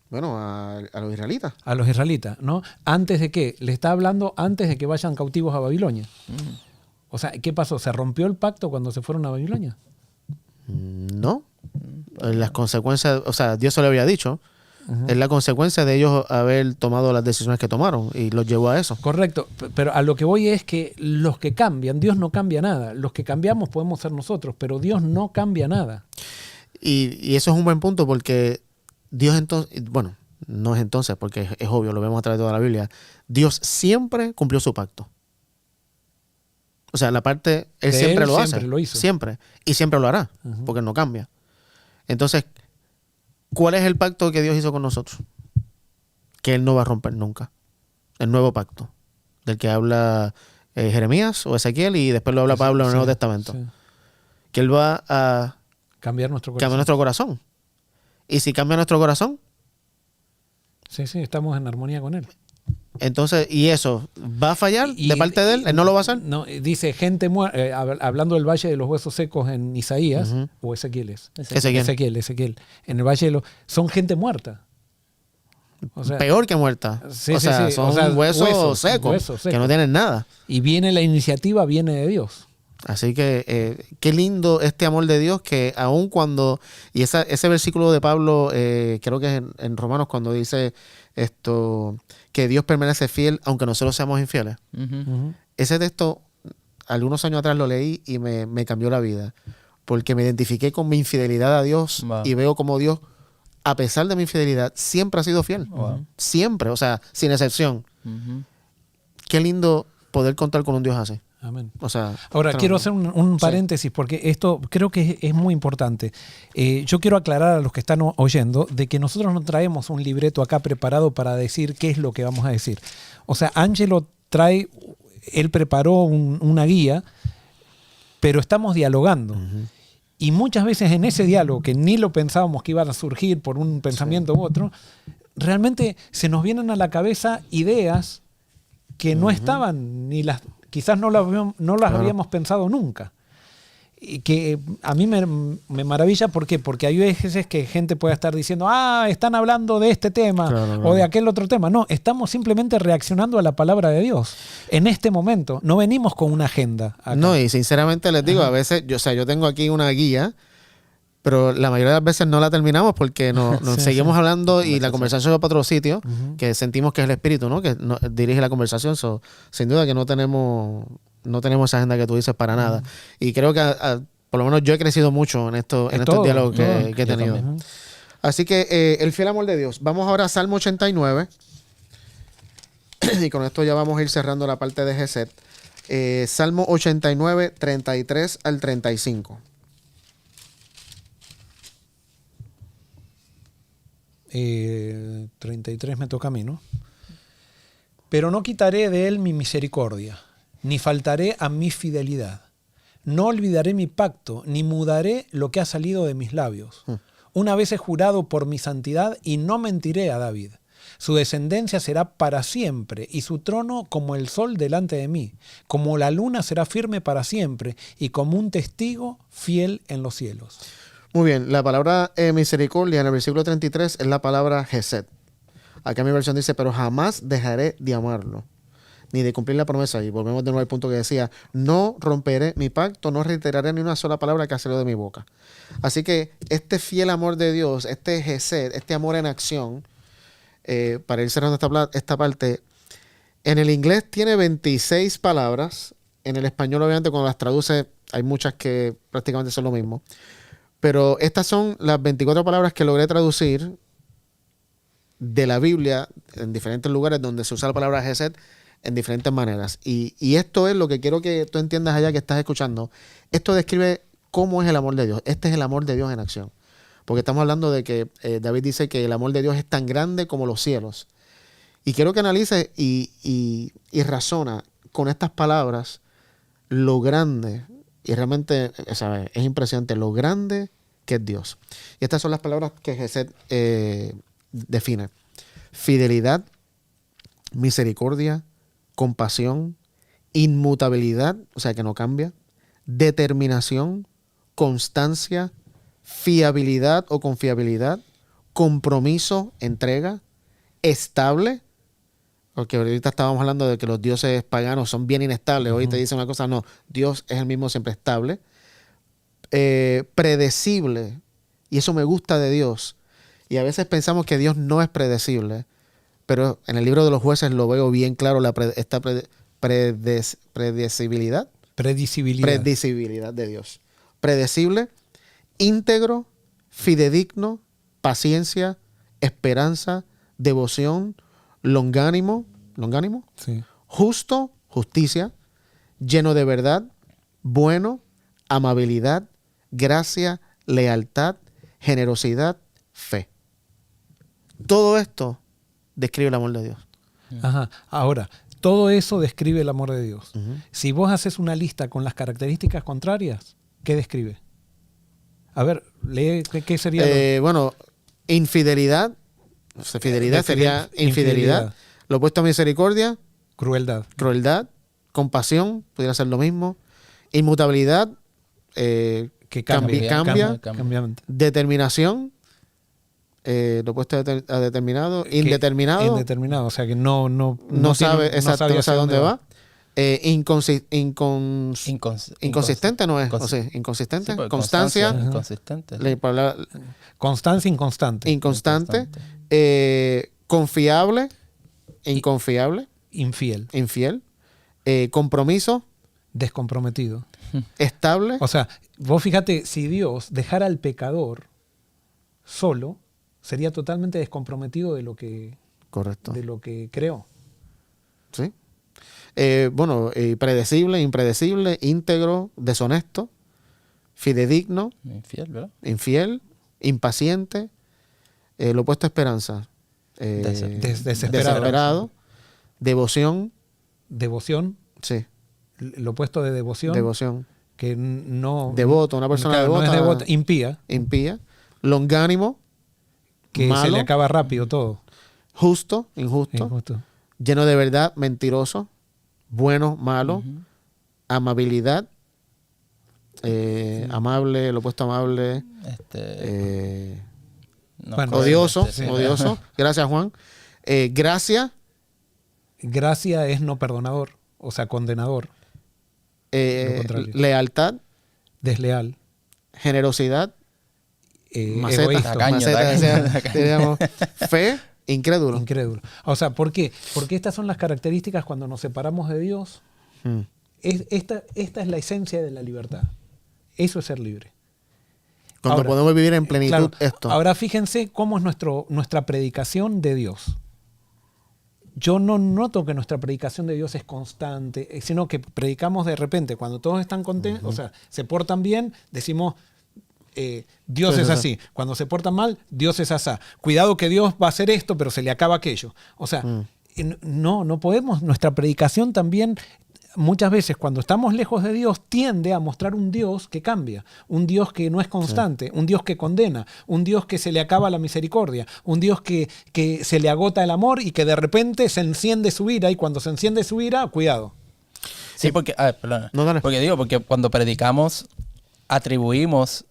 bueno, a los israelitas. A los israelitas, ¿no? ¿Antes de qué? Le está hablando antes de que vayan cautivos a Babilonia. O sea, ¿qué pasó? ¿Se rompió el pacto cuando se fueron a Babilonia? No. Las consecuencias, o sea, Dios se lo había dicho. Es la consecuencia de ellos haber tomado las decisiones que tomaron y los llevó a eso. Correcto, pero a lo que voy es que los que cambian, Dios no cambia nada. Los que cambiamos podemos ser nosotros, pero Dios no cambia nada. Y eso es un buen punto porque Dios entonces, bueno, no es entonces porque es obvio, lo vemos a través de toda la Biblia. Dios siempre cumplió su pacto. O sea, la parte, Él De siempre él lo hace. siempre lo hizo. Siempre. Y siempre lo hará, porque no cambia. Entonces, ¿cuál es el pacto que Dios hizo con nosotros? Que Él no va a romper nunca. El nuevo pacto, del que habla Jeremías o Ezequiel, y después lo habla Pablo en el Nuevo Testamento. Sí. Que Él va a Cambiar nuestro corazón. cambiar nuestro corazón. Y si cambia nuestro corazón, Sí, estamos en armonía con Él. entonces, ¿y eso va a fallar de parte de Él? ¿Él no lo va a hacer? No, dice gente muerta, hablando del Valle de los Huesos Secos en Isaías, o Ezequiel es. Ezequiel. En el Valle de los... Son gente muerta. O sea, Peor que muerta. Sí, o sea, sí. son O sea, huesos secos, que no tienen nada. Y la iniciativa viene de Dios. Así que qué lindo este amor de Dios, que aun cuando, y ese versículo de Pablo, creo que es en Romanos, cuando dice esto, que Dios permanece fiel aunque nosotros seamos infieles. Ese texto, algunos años atrás lo leí y me cambió la vida, porque me identifiqué con mi infidelidad a Dios. Wow. Y veo como Dios, a pesar de mi infidelidad, siempre ha sido fiel. Wow. Siempre, o sea, sin excepción. Qué lindo poder contar con un Dios así. Amén. O sea, ahora, quiero hacer un paréntesis porque esto creo que es muy importante. Yo quiero aclarar a los que están oyendo de que nosotros no traemos un libreto acá preparado para decir qué es lo que vamos a decir. O sea, Ángelo él preparó una guía, pero estamos dialogando. Y muchas veces en ese diálogo, que ni lo pensábamos que iban a surgir por un pensamiento u otro, realmente se nos vienen a la cabeza ideas que no estaban, quizás no las habíamos pensado nunca. y que a mí me maravilla. ¿Por qué? Porque hay veces que gente puede estar diciendo, están hablando de este tema o de aquel otro tema. No, estamos simplemente reaccionando a la palabra de Dios. En este momento, no venimos con una agenda acá. No, y sinceramente les digo, a veces, yo tengo aquí una guía, pero la mayoría de las veces no la terminamos porque nos seguimos hablando y la conversación va para otro sitio, que sentimos que es el Espíritu, ¿no? Que dirige la conversación. Sin duda que no tenemos esa agenda que tú dices para nada. Y creo que por lo menos yo he crecido mucho en estos diálogos que he tenido. Así que el fiel amor de Dios. Vamos ahora a Salmo 89. Y con esto ya vamos a ir cerrando la parte de Gesed. Salmo 89, 33 al 35. 33 me toca a mí, ¿no? Pero no quitaré de él mi misericordia, ni faltaré a mi fidelidad. No olvidaré mi pacto, ni mudaré lo que ha salido de mis labios. Una vez he jurado por mi santidad y no mentiré a David. Su descendencia será para siempre y su trono como el sol delante de mí. Como la luna será firme para siempre y como un testigo fiel en los cielos. Muy bien, la palabra misericordia en el versículo 33 es la palabra Gesed. Acá mi versión dice, pero jamás dejaré de amarlo, ni de cumplir la promesa. Y volvemos de nuevo al punto que decía, no romperé mi pacto, no reiteraré ni una sola palabra que ha salido de mi boca. Así que este fiel amor de Dios, este Gesed, este amor en acción, para ir cerrando esta parte, en el inglés tiene 26 palabras, en el español obviamente cuando las traduce hay muchas que prácticamente son lo mismo. Pero estas son las 24 palabras que logré traducir de la Biblia en diferentes lugares donde se usa la palabra Gesed en diferentes maneras. Y esto es lo que quiero que tú entiendas allá que estás escuchando. Esto describe cómo es el amor de Dios. Este es el amor de Dios en acción. Porque estamos hablando de que David dice que el amor de Dios es tan grande como los cielos. Y quiero que analices y razona con estas palabras lo grande. Y realmente, ¿sabes? Es impresionante lo grande que es Dios. Y estas son las palabras que Gesed define. Fidelidad, misericordia, compasión, inmutabilidad, o sea que no cambia, determinación, constancia, fiabilidad o confiabilidad, compromiso, entrega, estable. Porque ahorita estábamos hablando de que los dioses paganos son bien inestables. Hoy te dicen una cosa, no, Dios es el mismo siempre estable. Predecible. Y eso me gusta de Dios. Y a veces pensamos que Dios no es predecible. Pero en el libro de los jueces lo veo bien claro, esta predecibilidad. Predecibilidad de Dios. Predecible, íntegro, fidedigno, paciencia, esperanza, devoción, longánimo, sí. Justo, justicia, lleno de verdad, bueno, amabilidad, gracia, lealtad, generosidad, fe. Todo esto describe el amor de Dios. Ajá. Ahora, todo eso describe el amor de Dios. Si vos haces una lista con las características contrarias, ¿qué describe? A ver, lee qué sería. Bueno, infidelidad. O sea, fidelidad sería infidelidad. Lo opuesto a misericordia. Crueldad. Compasión, pudiera ser lo mismo. Inmutabilidad. Que cambia. Determinación. Lo opuesto a determinado. Indeterminado. O sea que no sabe exacto, no sabe dónde va. Inconsistente no es. O sea, inconsistente. Sí, Constancia. Inconsistente. Constancia inconstante. Confiable. Inconfiable. Infiel. Compromiso. Descomprometido. Estable. O sea, vos fíjate, si Dios dejara al pecador solo, sería totalmente descomprometido de lo que, correcto, de lo que creó. Sí. Predecible, impredecible, íntegro, deshonesto, fidedigno, infiel, ¿verdad? Infiel, impaciente, lo opuesto a esperanza, desesperado, devoción, sí, lo opuesto de devoción, que no, devoto, una persona devota, no es devota, impía, longánimo, que malo, se le acaba rápido todo, injusto, lleno de verdad, mentiroso, bueno, malo, amabilidad, Amable, lo opuesto a amable. No, Bueno, Odioso, sí. odioso. Gracias, Juan. Gracia, Gracia es no perdonador, o sea, condenador, Lo contrario. lealtad, desleal, generosidad, maceta, egoísta, Tacaño, diríamos, fe, incrédulo. incrédulo. O sea, ¿por qué? Porque estas son las características cuando nos separamos de Dios. Mm. Esta es la esencia de la libertad. Eso es ser libre. Cuando Ahora, podemos vivir en plenitud claro, esto. Ahora fíjense cómo es nuestra predicación de Dios. Yo no noto que nuestra predicación de Dios es constante, sino que predicamos de repente. Cuando todos están contentos, o sea, se portan bien, decimos, Dios es así. Cuando se portan mal, Dios es así. Cuidado que Dios va a hacer esto, pero se le acaba aquello. O sea, no podemos. Nuestra predicación también, muchas veces cuando estamos lejos de Dios, tiende a mostrar un Dios que cambia, un Dios que no es constante, un Dios que condena, un Dios que se le acaba la misericordia, un Dios que se le agota el amor y que de repente se enciende su ira, y cuando se enciende su ira, cuidado. Sí, porque, perdona. No, dale. Porque cuando predicamos, atribuimos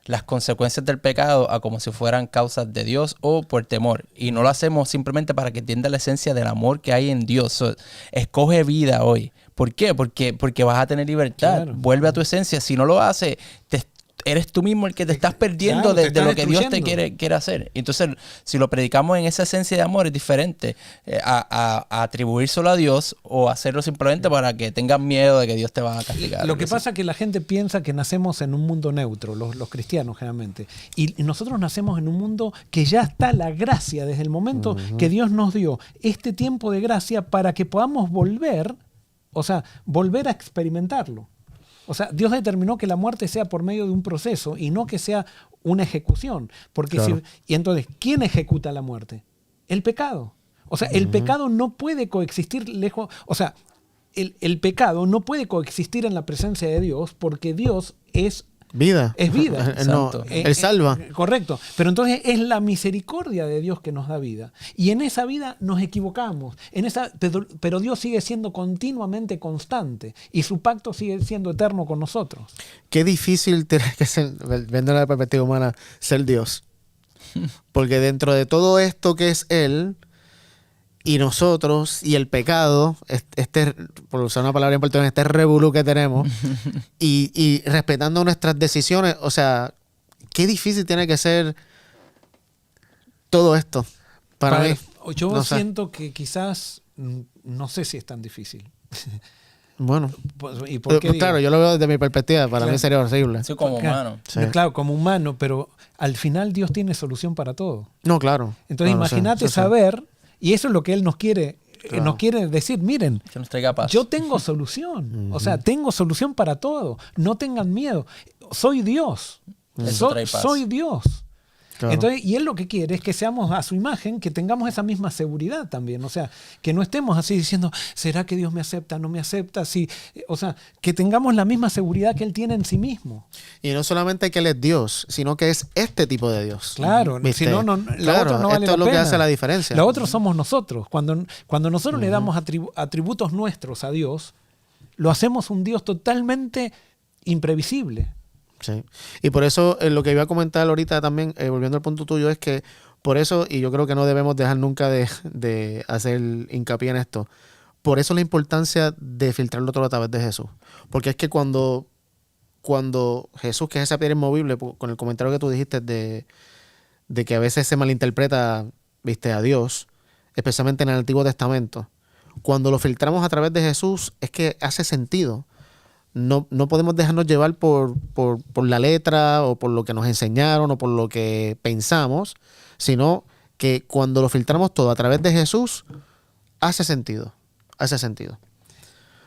las consecuencias del pecado a como si fueran causas de Dios o por temor. Y no lo hacemos simplemente para que entienda la esencia del amor que hay en Dios. Escoge vida hoy. ¿Por qué? Porque vas a tener libertad. Claro. Vuelve a tu esencia. Si no lo haces, eres tú mismo el que te estás perdiendo Claro, te de estás lo que Dios te destruyendo. quiere hacer. Entonces, si lo predicamos en esa esencia de amor, es diferente a atribuírselo a Dios o hacerlo simplemente para que tengas miedo de que Dios te va a castigar. Lo que pasa es que la gente piensa que nacemos en un mundo neutro, los cristianos generalmente. Y nosotros nacemos en un mundo que ya está la gracia desde el momento que Dios nos dio este tiempo de gracia para que podamos volver a experimentarlo. O sea, Dios determinó que la muerte sea por medio de un proceso y no que sea una ejecución. Porque Claro. y entonces, ¿quién ejecuta la muerte? El pecado. O sea, el pecado no puede coexistir lejos. O sea, el pecado no puede coexistir en la presencia de Dios porque Dios es Vida. Es vida. No, Santo. Él salva. Correcto. Pero entonces es la misericordia de Dios que nos da vida. Y en esa vida nos equivocamos. Pero Dios sigue siendo continuamente constante. Y su pacto sigue siendo eterno con nosotros. Qué difícil tiene que ser, viendo la perspectiva humana, ser Dios. Porque dentro de todo esto que es Él y nosotros y el pecado, por usar una palabra en portugués, este revolú que tenemos, y respetando nuestras decisiones, o sea, qué difícil tiene que ser todo esto para mí. Yo No sé. siento que quizás, no sé si es tan difícil. Bueno, ¿Y por qué claro, digo? yo lo veo desde mi perspectiva, para Claro. mí sería horrible. Así como humano. Sí. Claro, como humano, pero al final Dios tiene solución para todo. No, claro. Entonces No, lo sé, imagínate sí. saber, y eso es lo que Él nos quiere Claro. decir, miren, Que nos traiga paz. yo tengo solución. O sea, tengo solución para todo. No tengan miedo. Soy Dios. Eso trae paz. Soy Dios. Claro. Entonces, y Él lo que quiere es que seamos a su imagen, que tengamos esa misma seguridad también. O sea, que no estemos así diciendo, ¿será que Dios me acepta? ¿No me acepta? Sí. O sea, que tengamos la misma seguridad que Él tiene en sí mismo. Y no solamente que Él es Dios, sino que es este tipo de Dios. Claro, ¿Viste? si no, lo Claro, otro no vale esto la es lo que pena. hace la diferencia. Lo otro somos nosotros. Cuando nosotros le damos atributos nuestros a Dios, lo hacemos un Dios totalmente imprevisible. Sí. Y por eso lo que iba a comentar ahorita también, volviendo al punto tuyo, es que por eso, y yo creo que no debemos dejar nunca de hacer hincapié en esto, por eso la importancia de filtrarlo todo a través de Jesús. Porque es que cuando Jesús, que es esa piedra inmovible, con el comentario que tú dijiste de que a veces se malinterpreta, viste, a Dios, especialmente en el Antiguo Testamento, cuando lo filtramos a través de Jesús, es que hace sentido. No podemos dejarnos llevar por la letra o por lo que nos enseñaron o por lo que pensamos, sino que cuando lo filtramos todo a través de Jesús, hace sentido. Hace sentido.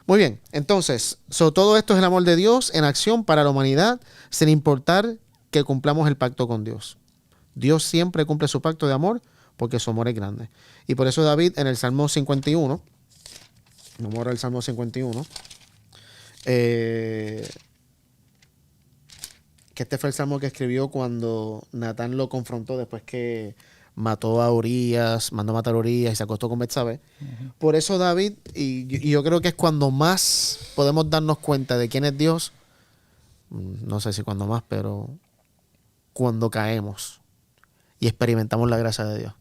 Muy bien, entonces, todo esto es el amor de Dios en acción para la humanidad, sin importar que cumplamos el pacto con Dios. Dios siempre cumple su pacto de amor porque su amor es grande. Y por eso David en el Salmo 51, vamos a ver el Salmo 51, que este fue el salmo que escribió cuando Natán lo confrontó después que mató a Urías, mandó a matar a Urías y se acostó con Betsabé. Por eso David, y yo creo que es cuando más podemos darnos cuenta de quién es Dios, no sé si cuando más, pero cuando caemos y experimentamos la gracia de Dios.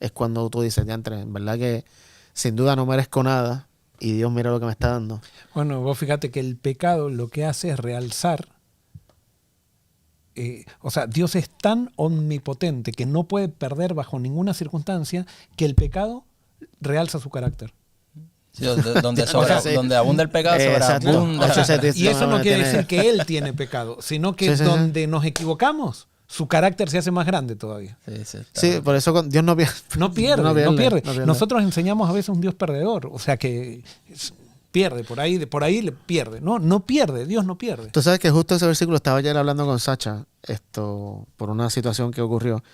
Es cuando tú dices, diantre, en verdad que sin duda no merezco nada y Dios mira lo que me está dando. Bueno, vos fíjate que el pecado lo que hace es realzar. O sea, Dios es tan omnipotente que no puede perder bajo ninguna circunstancia que el pecado realza su carácter. Sí, donde abunda el pecado, sobreabunda. Y eso no quiere decir que Él tiene pecado, sino que donde nos equivocamos, su carácter se hace más grande todavía. Sí, por eso Dios no pierde. No pierde. Nosotros enseñamos a veces un Dios perdedor, o sea que pierde, por ahí le pierde. No pierde, Dios no pierde. Tú sabes que justo ese versículo estaba ayer hablando con Sacha, por una situación que ocurrió.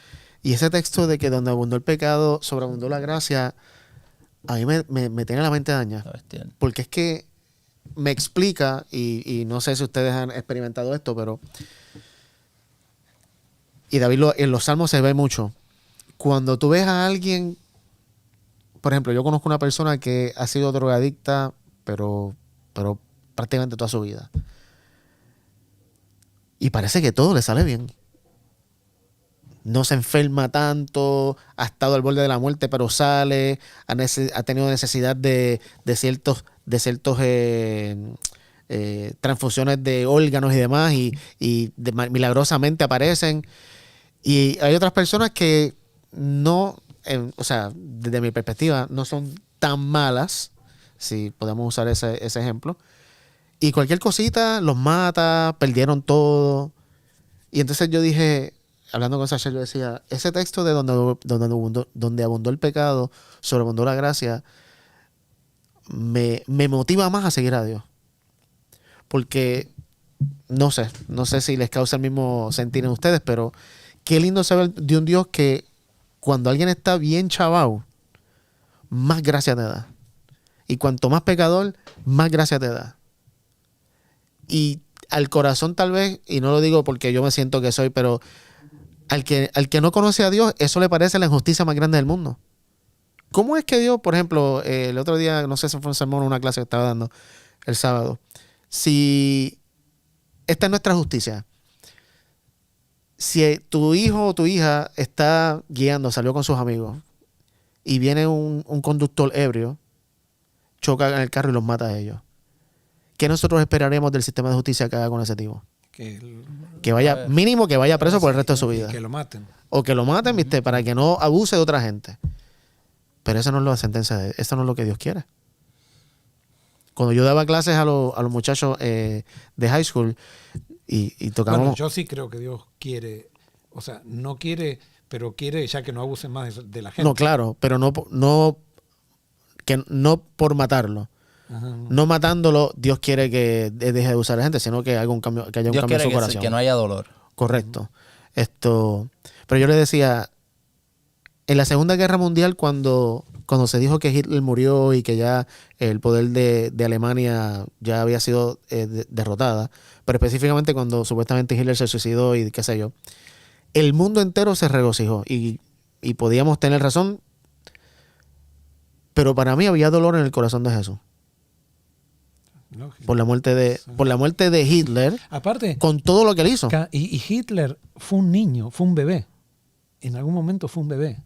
Y ese texto de que donde abundó el pecado, sobreabundó la gracia, a mí me tiene la mente daña. Porque es que me explica, y no sé si ustedes han experimentado esto, pero... Y David en los Salmos se ve mucho. Cuando tú ves a alguien, por ejemplo, yo conozco una persona que ha sido drogadicta, pero prácticamente toda su vida. Y parece que todo le sale bien. No se enferma tanto, ha estado al borde de la muerte, pero sale, ha tenido necesidad de ciertos transfusiones de órganos y demás, y milagrosamente aparecen. Y hay otras personas que no, o sea, desde mi perspectiva, no son tan malas, si podemos usar ese ejemplo. Y cualquier cosita los mata, perdieron todo. Y entonces yo dije, hablando con Sasha, yo decía, ese texto de donde abundó el pecado, sobreabundó la gracia, me motiva más a seguir a Dios. Porque no sé si les causa el mismo sentir en ustedes, pero qué lindo saber de un Dios que cuando alguien está bien chavao, más gracia te da. Y cuanto más pecador, más gracia te da. Y al corazón tal vez, y no lo digo porque yo me siento que soy, pero al que no conoce a Dios, eso le parece la injusticia más grande del mundo. ¿Cómo es que Dios, por ejemplo, el otro día, no sé si fue un sermón o una clase que estaba dando el sábado, si esta es nuestra justicia, si tu hijo o tu hija está guiando, salió con sus amigos, y viene un conductor ebrio, choca en el carro y los mata a ellos, ¿qué nosotros esperaremos del sistema de justicia que haga con ese tipo? Que vaya, mínimo que vaya preso por el resto de su vida. Que lo maten. O que lo maten, ¿viste? Para que no abuse de otra gente. Pero esa no es la sentencia, eso no es lo que Dios quiere. Cuando yo daba clases a los muchachos de high school y tocamos... Bueno, yo sí creo que Dios quiere, o sea, no quiere, pero quiere ya que no abusen más de la gente. No, claro, pero no por matarlo. Ajá. No matándolo, Dios quiere que deje de usar a la gente, sino que haga un cambio, que haya un cambio en su corazón. Que no haya dolor. Correcto. Pero yo le decía, en la Segunda Guerra Mundial, cuando se dijo que Hitler murió y que ya el poder de Alemania ya había sido derrotada, pero específicamente cuando supuestamente Hitler se suicidó y qué sé yo, el mundo entero se regocijó y podíamos tener razón, pero para mí había dolor en el corazón de Jesús. Lógico. Por la muerte de Hitler. Aparte, con todo lo que él hizo. Y Hitler fue un niño, fue un bebé. En algún momento fue un bebé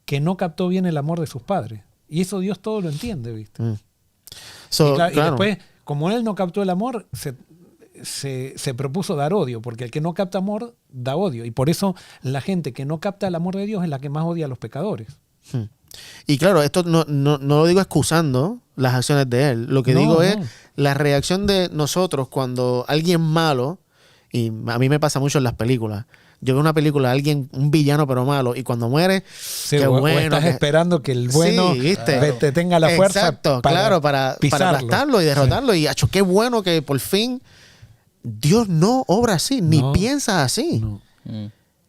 que no captó bien el amor de sus padres. Y eso Dios todo lo entiende, ¿viste? Y después, como él no captó el amor, se propuso dar odio, porque el que no capta amor da odio. Y por eso la gente que no capta el amor de Dios es la que más odia a los pecadores. Y claro, esto no lo digo excusando las acciones de él. Lo que digo es la reacción de nosotros cuando alguien malo, y a mí me pasa mucho en las películas, yo veo una película, un villano pero malo, y cuando muere, qué bueno. Estás esperando que el bueno te tenga la fuerza para aplastarlo y derrotarlo. Y qué bueno que por fin Dios no obra así, ni piensa así. No.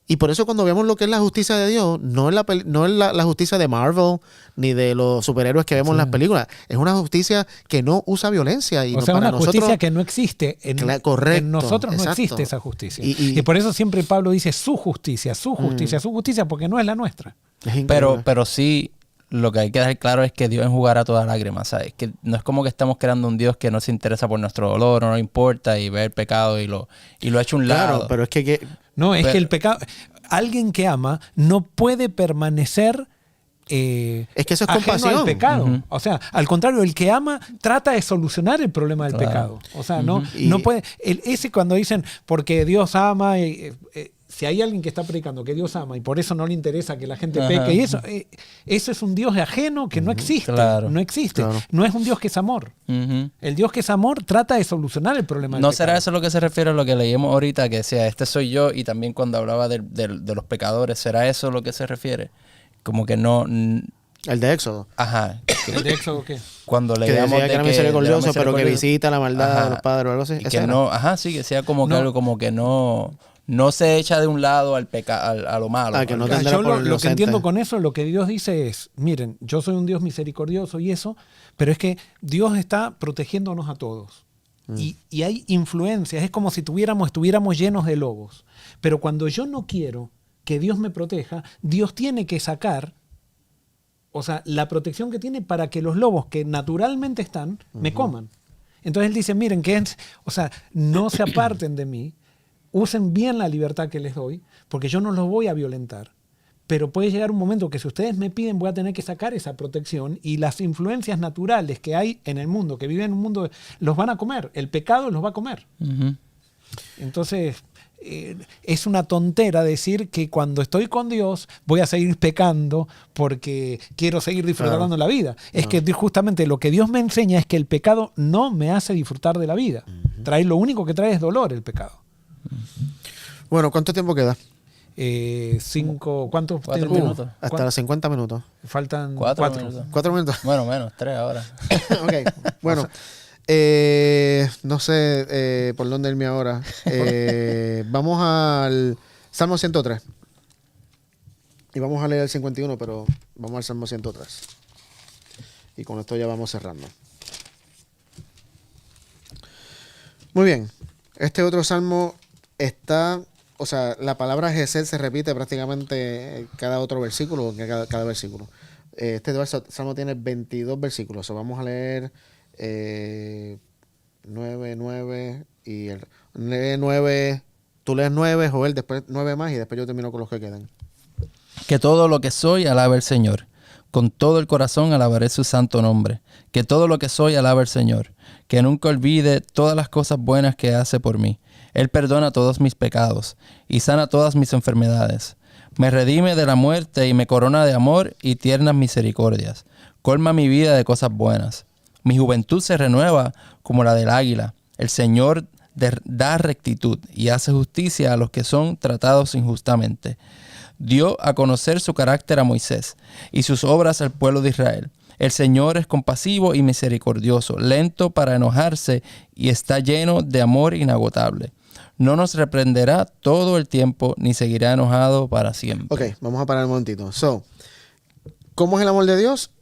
Y por eso cuando vemos lo que es la justicia de Dios, no es la justicia de Marvel ni de los superhéroes que vemos en las películas. Es una justicia que no usa violencia. Y una justicia que no existe. Correcto. En nosotros no existe esa justicia. Y por eso siempre Pablo dice su justicia, su justicia, su justicia, porque no es la nuestra. Pero sí, lo que hay que dejar claro es que Dios enjugará toda lágrima, ¿sabes? Que no es como que estamos creando un Dios que no se interesa por nuestro dolor, no le importa y ve el pecado y lo ha hecho a un lado. Claro, pero es que No, es que el pecado... Alguien que ama no puede permanecer es que eso es ajeno compasión. al pecado. O sea, al contrario, el que ama trata de solucionar el problema del pecado. O sea, no puede... Ese cuando dicen, porque Dios ama... si hay alguien que está predicando que Dios ama y por eso no le interesa que la gente peque, y eso es un Dios ajeno que no existe. Claro. No existe. Claro. No es un Dios que es amor. El Dios que es amor trata de solucionar el problema del ¿No pecado. será eso lo que se refiere a lo que leímos ahorita, que decía, este soy yo, y también cuando hablaba de los pecadores, ¿será eso lo que se refiere? Como que no... el de Éxodo. Ajá. ¿El de Éxodo qué? Cuando Que leíamos decía que era misericordioso, pero que visita la maldad Ajá. de los padres o algo así. Y ¿Ese que era? no, sí, que sea como que No. algo como que no se echa de un lado al a lo malo. Ah, que no Ah, tendrá yo por lo que inocente. entiendo con eso, lo que Dios dice es, miren, yo soy un Dios misericordioso y eso, pero es que Dios está protegiéndonos a todos. Y hay influencias, es como si estuviéramos llenos de lobos. Pero cuando yo no quiero que Dios me proteja, Dios tiene que sacar, o sea, la protección que tiene para que los lobos que naturalmente están, me coman. Entonces él dice, miren, o sea, no se aparten de mí, usen bien la libertad que les doy, porque yo no los voy a violentar. Pero puede llegar un momento que si ustedes me piden, voy a tener que sacar esa protección y las influencias naturales que hay en el mundo, que viven en un mundo, los van a comer. El pecado los va a comer. Entonces, es una tontera decir que cuando estoy con Dios voy a seguir pecando porque quiero seguir disfrutando la vida. Es que justamente lo que Dios me enseña es que el pecado no me hace disfrutar de la vida. Lo único que trae es dolor el pecado. Bueno, ¿cuánto tiempo queda? 5, ¿cuántos 4 tiempo? minutos. Hasta los 50 minutos. Faltan 4 4. minutos. 4 minutos. Bueno, menos, 3 ahora. Ok, bueno. No sé por dónde irme ahora. Vamos al Salmo 103. Y vamos a leer el 51, pero vamos al Salmo 103. Y con esto ya vamos cerrando. Muy bien. Este otro salmo está... O sea, la palabra Gesed se repite prácticamente en cada otro versículo, en cada versículo. Este salmo tiene 22 versículos. O sea, vamos a leer 9 y el 9. Tú lees 9, Joel, después 9 más y después yo termino con los que quedan. Que todo lo que soy alabe al Señor. Con todo el corazón alabaré su santo nombre. Que todo lo que soy alabe al Señor. Que nunca olvide todas las cosas buenas que hace por mí. Él perdona todos mis pecados y sana todas mis enfermedades. Me redime de la muerte y me corona de amor y tiernas misericordias. Colma mi vida de cosas buenas. Mi juventud se renueva como la del águila. El Señor da rectitud y hace justicia a los que son tratados injustamente. Dio a conocer su carácter a Moisés y sus obras al pueblo de Israel. El Señor es compasivo y misericordioso, lento para enojarse y está lleno de amor inagotable. No nos reprenderá todo el tiempo ni seguirá enojado para siempre. Ok, vamos a parar un momentito. ¿Cómo es el amor de Dios?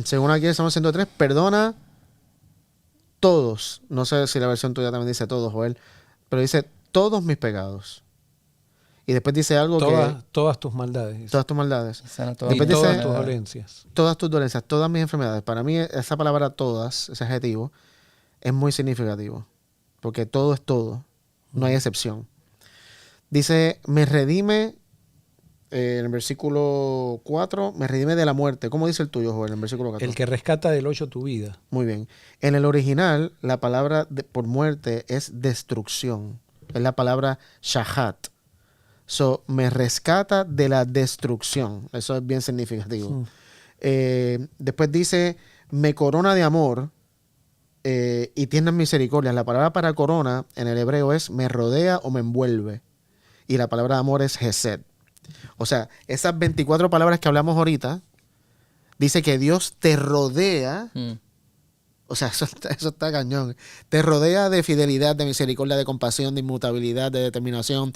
Según aquí el Salmo 103, perdona todos. No sé si la versión tuya también dice todos, Joel, pero dice todos mis pecados. Y después dice algo todas tus maldades. Todas tus maldades. Después todas tus dolencias. Todas tus dolencias, todas mis enfermedades. Para mí esa palabra todas, ese adjetivo, es muy significativo. Porque todo es todo. No hay excepción. Dice, me redime, en el versículo 4, me redime de la muerte. ¿Cómo dice el tuyo, Joel, en el versículo 4? El que rescata del hoyo tu vida. Muy bien. En el original, la palabra por muerte es destrucción. Es la palabra shahat. Me rescata de la destrucción. Eso es bien significativo. Después dice, me corona de amor y tienes misericordia. La palabra para corona en el hebreo es me rodea o me envuelve. Y la palabra de amor es gesed. O sea, esas 24 palabras que hablamos ahorita, dice que Dios te rodea. O sea, eso está cañón. Te rodea de fidelidad, de misericordia, de compasión, de inmutabilidad, de determinación.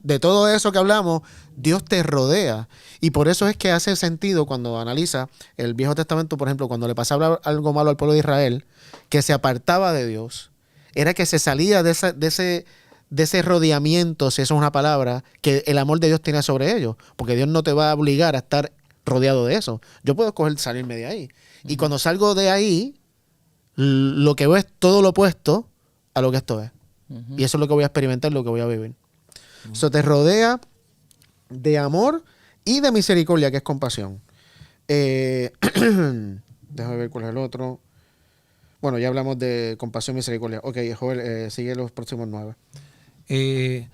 De todo eso que hablamos, Dios te rodea. Y por eso es que hace sentido cuando analiza el Viejo Testamento, por ejemplo, cuando le pasaba algo malo al pueblo de Israel, que se apartaba de Dios, era que se salía de ese rodeamiento, si eso es una palabra, que el amor de Dios tiene sobre ellos. Porque Dios no te va a obligar a estar rodeado de eso. Yo puedo escoger salirme de ahí. Y cuando salgo de ahí, lo que veo es todo lo opuesto a lo que esto es. Y eso es lo que voy a experimentar, lo que voy a vivir. Eso te rodea de amor y de misericordia, que es compasión. Déjame ver cuál es el otro. Bueno, ya hablamos de compasión y misericordia. Ok, Joel, sigue los próximos 9.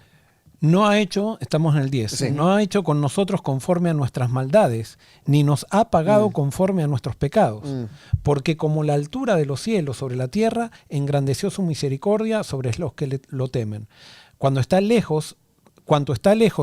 No ha hecho, estamos en el 10, Sí. no ha hecho con nosotros conforme a nuestras maldades, ni nos ha pagado conforme a nuestros pecados. Porque como la altura de los cielos sobre la tierra, engrandeció su misericordia sobre los que lo temen. Cuanto está lejos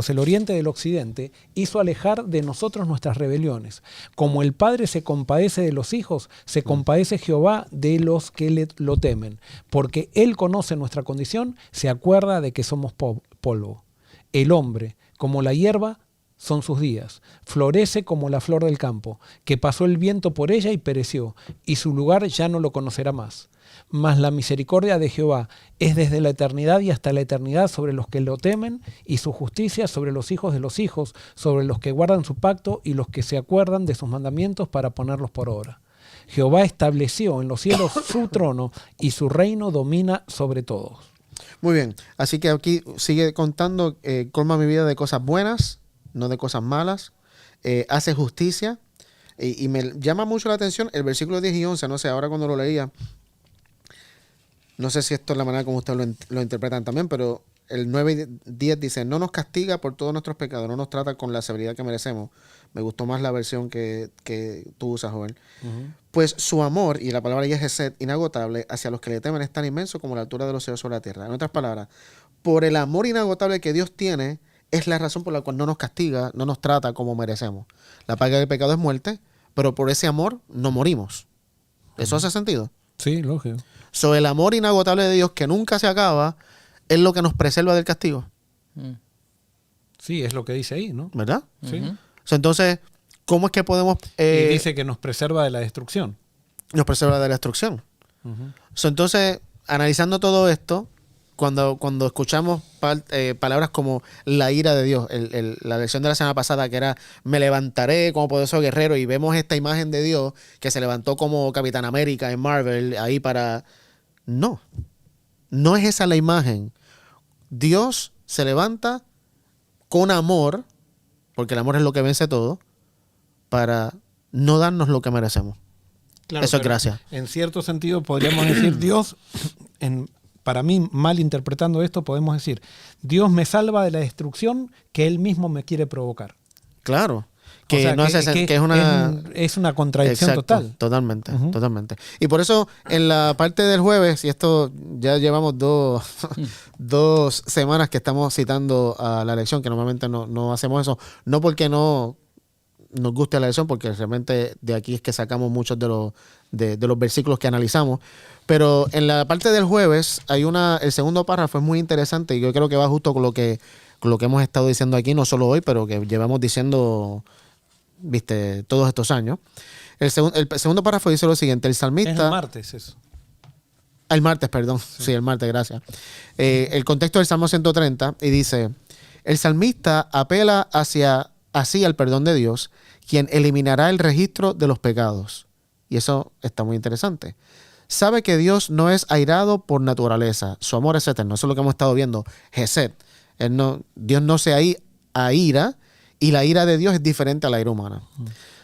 el oriente del occidente, hizo alejar de nosotros nuestras rebeliones. Como el Padre se compadece de los hijos, se compadece Jehová de los que lo temen. Porque Él conoce nuestra condición, se acuerda de que somos polvo. El hombre, como la hierba, son sus días. Florece como la flor del campo, que pasó el viento por ella y pereció, y su lugar ya no lo conocerá más. Mas la misericordia de Jehová es desde la eternidad y hasta la eternidad sobre los que lo temen, y su justicia sobre los hijos de los hijos, sobre los que guardan su pacto y los que se acuerdan de sus mandamientos para ponerlos por obra. Jehová estableció en los cielos su trono, y su reino domina sobre todos. Muy bien, así que aquí sigue contando, colma mi vida de cosas buenas, no de cosas malas, hace justicia, y me llama mucho la atención el versículo 10 y 11, no sé, ahora cuando lo leía, no sé si esto es la manera como ustedes lo interpretan también, pero el 9 y 10 dice, no nos castiga por todos nuestros pecados, no nos trata con la severidad que merecemos. Me gustó más la versión que tú usas, Joel. Pues su amor, y la palabra ya es Hesed, inagotable, hacia los que le temen es tan inmenso como la altura de los cielos sobre la tierra. En otras palabras, por el amor inagotable que Dios tiene, es la razón por la cual no nos castiga, no nos trata como merecemos. La paga del pecado es muerte, pero por ese amor no morimos. ¿Eso hace sentido? Sí, lógico. So, el amor inagotable de Dios que nunca se acaba es lo que nos preserva del castigo. Sí, es lo que dice ahí, ¿no? ¿Verdad? Sí. So, entonces, ¿cómo es que podemos... Y dice que nos preserva de la destrucción. nos preserva de la destrucción? So, entonces, analizando todo esto, cuando escuchamos palabras como la ira de Dios, la lección de la semana pasada que era me levantaré como poderoso guerrero, y vemos esta imagen de Dios que se levantó como Capitán América en Marvel ahí para... No es esa la imagen. Dios se levanta con amor, porque el amor es lo que vence todo, para no darnos lo que merecemos. Claro, eso es pero gracia. En cierto sentido podríamos decir Dios, para mí mal interpretando esto, podemos decir Dios me salva de la destrucción que Él mismo me quiere provocar. Claro. Que, O sea, no que es una... es una contradicción Exacto, total. Totalmente, totalmente. Y por eso en la parte del jueves, y esto ya llevamos dos semanas que estamos citando a la lección, que normalmente no hacemos eso, no porque no nos guste la lección, porque realmente de aquí es que sacamos muchos de los versículos que analizamos. Pero en la parte del jueves hay el segundo párrafo es muy interesante, y yo creo que va justo con lo que hemos estado diciendo aquí, no solo hoy, pero que llevamos diciendo, viste, todos estos años. El segundo párrafo dice lo siguiente: el salmista... Es el martes eso. El martes, perdón. Sí, el martes, gracias. El contexto del Salmo 130, y dice: el salmista apela así al perdón de Dios, quien eliminará el registro de los pecados. Y eso está muy interesante. Sabe que Dios no es airado por naturaleza. Su amor es eterno. Eso es lo que hemos estado viendo. Hesed. Dios no se aira, y la ira de Dios es diferente a la ira humana.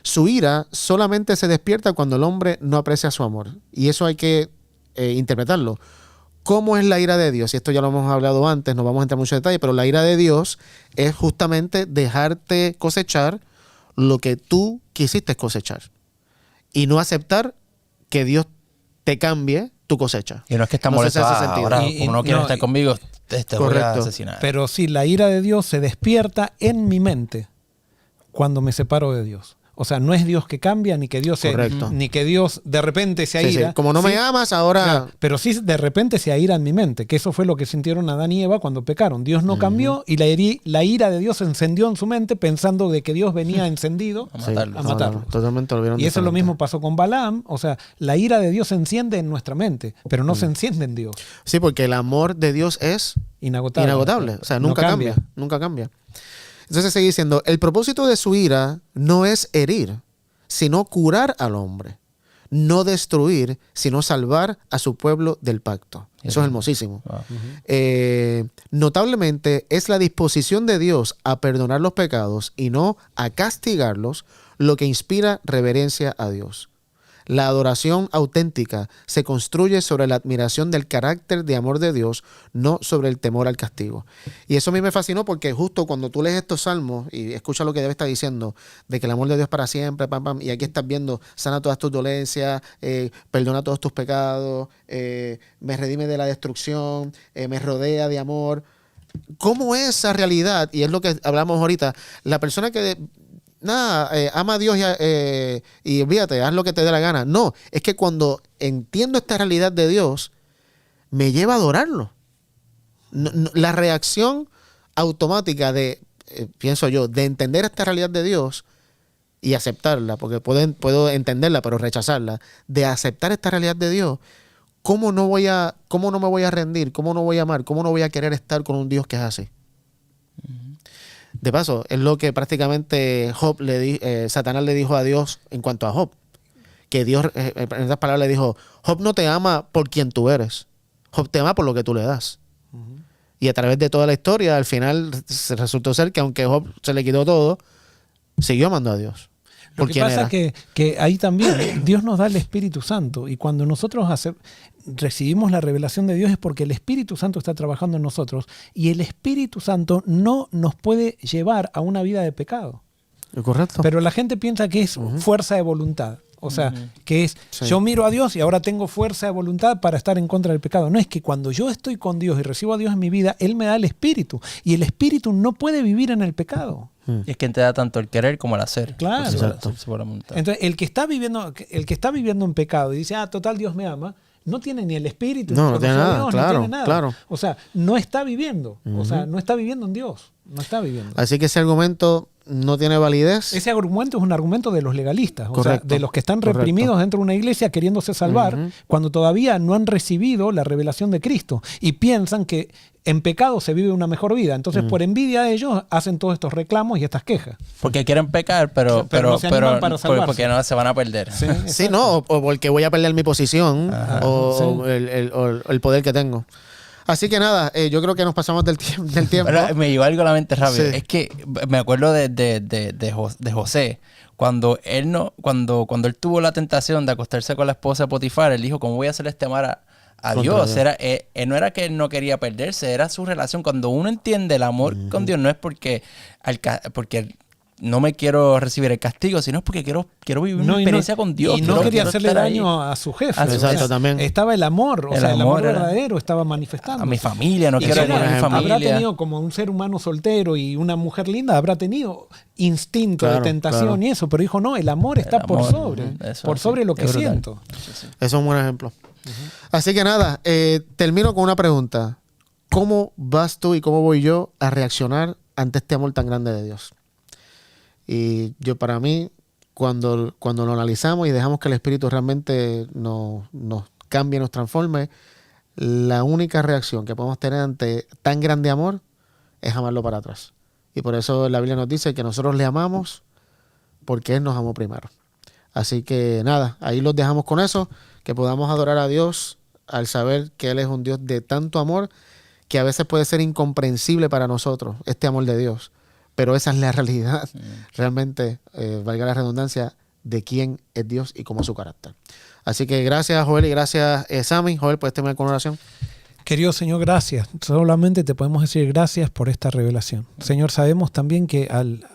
Su ira solamente se despierta cuando el hombre no aprecia su amor. Y eso hay que interpretarlo. ¿Cómo es la ira de Dios? Y esto ya lo hemos hablado antes, no vamos a entrar en mucho detalle, pero la ira de Dios es justamente dejarte cosechar lo que tú quisiste cosechar. Y no aceptar que Dios te cambie tu cosecha. Y no es que está No sé si molesto, hace sentido. ahora Y como no quieres estar conmigo, te voy a Correcto. asesinar. Pero sí, la ira de Dios se despierta en mi mente cuando me separo de Dios. O sea, no es Dios que cambia, ni que Dios Correcto. ni que Dios de repente se Sí, aira. sí. Como no Sí, me amas, ahora... claro, pero sí de repente se aira en mi mente, que eso fue lo que sintieron Adán y Eva cuando pecaron. Dios no cambió, y la ira de Dios se encendió en su mente pensando de que Dios venía encendido A Sí, matarlo. a matarlo. Totalmente lo vieron Y eso es lo diferente. mismo pasó con Balaam. O sea, la ira de Dios se enciende en nuestra mente, pero no se enciende en Dios. Sí, porque el amor de Dios es Inagotable. inagotable. O sea, No nunca cambia. Nunca cambia. Entonces sigue diciendo, el propósito de su ira no es herir, sino curar al hombre. No destruir, sino salvar a su pueblo del pacto. Eso es hermosísimo. Wow. Notablemente es la disposición de Dios a perdonar los pecados y no a castigarlos lo que inspira reverencia a Dios. La adoración auténtica se construye sobre la admiración del carácter de amor de Dios, no sobre el temor al castigo. Y eso a mí me fascinó porque justo cuando tú lees estos salmos y escuchas lo que David está diciendo, de que el amor de Dios es para siempre, pam, pam, y aquí estás viendo, sana todas tus dolencias, perdona todos tus pecados, me redime de la destrucción, me rodea de amor. ¿Cómo esa realidad, y es lo que hablamos ahorita, la persona que... ama a Dios y olvídate, haz lo que te dé la gana? No, es que cuando entiendo esta realidad de Dios, me lleva a adorarlo. La reacción automática de, pienso yo, de entender esta realidad de Dios y aceptarla, porque puedo entenderla, pero rechazarla, de aceptar esta realidad de Dios, ¿cómo no me voy a rendir? ¿Cómo no voy a amar? ¿Cómo no voy a querer estar con un Dios que es así? De paso, es lo que prácticamente Satanás le dijo a Dios en cuanto a Job. Que Dios, en otras palabras, le dijo, Job no te ama por quien tú eres. Job te ama por lo que tú le das. Y a través de toda la historia, al final resultó ser que aunque Job se le quitó todo, siguió amando a Dios. Lo que pasa es que ahí también Dios nos da el Espíritu Santo, y cuando nosotros recibimos la revelación de Dios es porque el Espíritu Santo está trabajando en nosotros, y el Espíritu Santo no nos puede llevar a una vida de pecado. Correcto. Pero la gente piensa que es fuerza de voluntad. O sea, que es, yo miro a Dios y ahora tengo fuerza de voluntad para estar en contra del pecado. No, es que cuando yo estoy con Dios y recibo a Dios en mi vida, Él me da el Espíritu. Y el Espíritu no puede vivir en el pecado. Y es quien te da tanto el querer como el hacer. Claro. Exacto. Entonces, el que está viviendo en pecado y dice, total, Dios me ama, no tiene ni el Espíritu, no tiene nada, Dios, claro, no tiene nada. Claro. O sea, no está viviendo. O sea, no está viviendo en Dios. No está viviendo. Así que ese argumento no tiene validez. Ese argumento es un argumento de los legalistas, o sea, de los que están reprimidos dentro de una iglesia queriéndose salvar, cuando todavía no han recibido la revelación de Cristo y piensan que en pecado se vive una mejor vida. Entonces, por envidia de ellos, hacen todos estos reclamos y estas quejas. Porque quieren pecar, pero no se animan para salvarse. Porque no se van a perder. Sí, no, o porque voy a perder mi posición o el poder que tengo. Así que nada, yo creo que nos pasamos del tiempo. Pero me llegó algo a la mente rápido. Sí. Es que me acuerdo de José. Cuando él tuvo la tentación de acostarse con la esposa de Potifar, él dijo, ¿cómo voy a hacerle temar a Dios? No era que él no quería perderse, era su relación. Cuando uno entiende el amor con Dios, no es porque no me quiero recibir el castigo, sino es porque quiero vivir una experiencia con Dios. Y no quería hacerle daño a su jefe. Exacto, también. Estaba el amor, el amor verdadero estaba manifestando. A mi familia, no quiero dañar a mi familia. Habrá tenido, como un ser humano soltero y una mujer linda, habrá tenido instinto de tentación y eso, pero dijo, no, el amor está por sobre lo que siento. Eso es un buen ejemplo. Así que nada, termino con una pregunta. ¿Cómo vas tú y cómo voy yo a reaccionar ante este amor tan grande de Dios? Y para mí, cuando lo analizamos y dejamos que el Espíritu realmente nos cambie, nos transforme, la única reacción que podemos tener ante tan grande amor es amarlo para atrás. Y por eso la Biblia nos dice que nosotros le amamos porque Él nos amó primero. Así que nada, ahí los dejamos con eso, que podamos adorar a Dios al saber que Él es un Dios de tanto amor que a veces puede ser incomprensible para nosotros, este amor de Dios. Pero esa es la realidad, realmente, valga la redundancia, de quién es Dios y cómo es su carácter. Así que gracias, Joel, y gracias, Sammy. Joel, ¿puedes terminar con una oración? Querido Señor, gracias. Solamente te podemos decir gracias por esta revelación. Señor, sabemos también que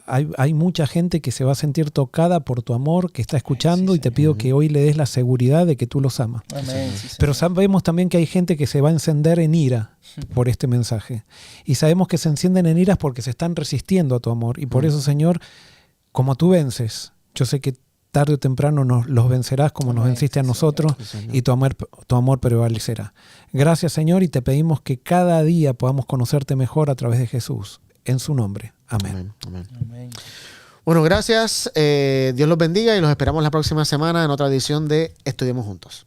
hay mucha gente que se va a sentir tocada por tu amor, que está escuchando, y te pido que hoy le des la seguridad de que tú los amas. Amén. Pero sabemos también que hay gente que se va a encender en ira por este mensaje. Y sabemos que se encienden en iras porque se están resistiendo a tu amor. Y por eso, Señor, como tú vences, yo sé que tarde o temprano los vencerás como nos venciste a nosotros, y tu amor prevalecerá. Gracias, Señor, y te pedimos que cada día podamos conocerte mejor a través de Jesús. En su nombre. Amén. Amén. Bueno, gracias. Dios los bendiga y los esperamos la próxima semana en otra edición de Estudiemos Juntos.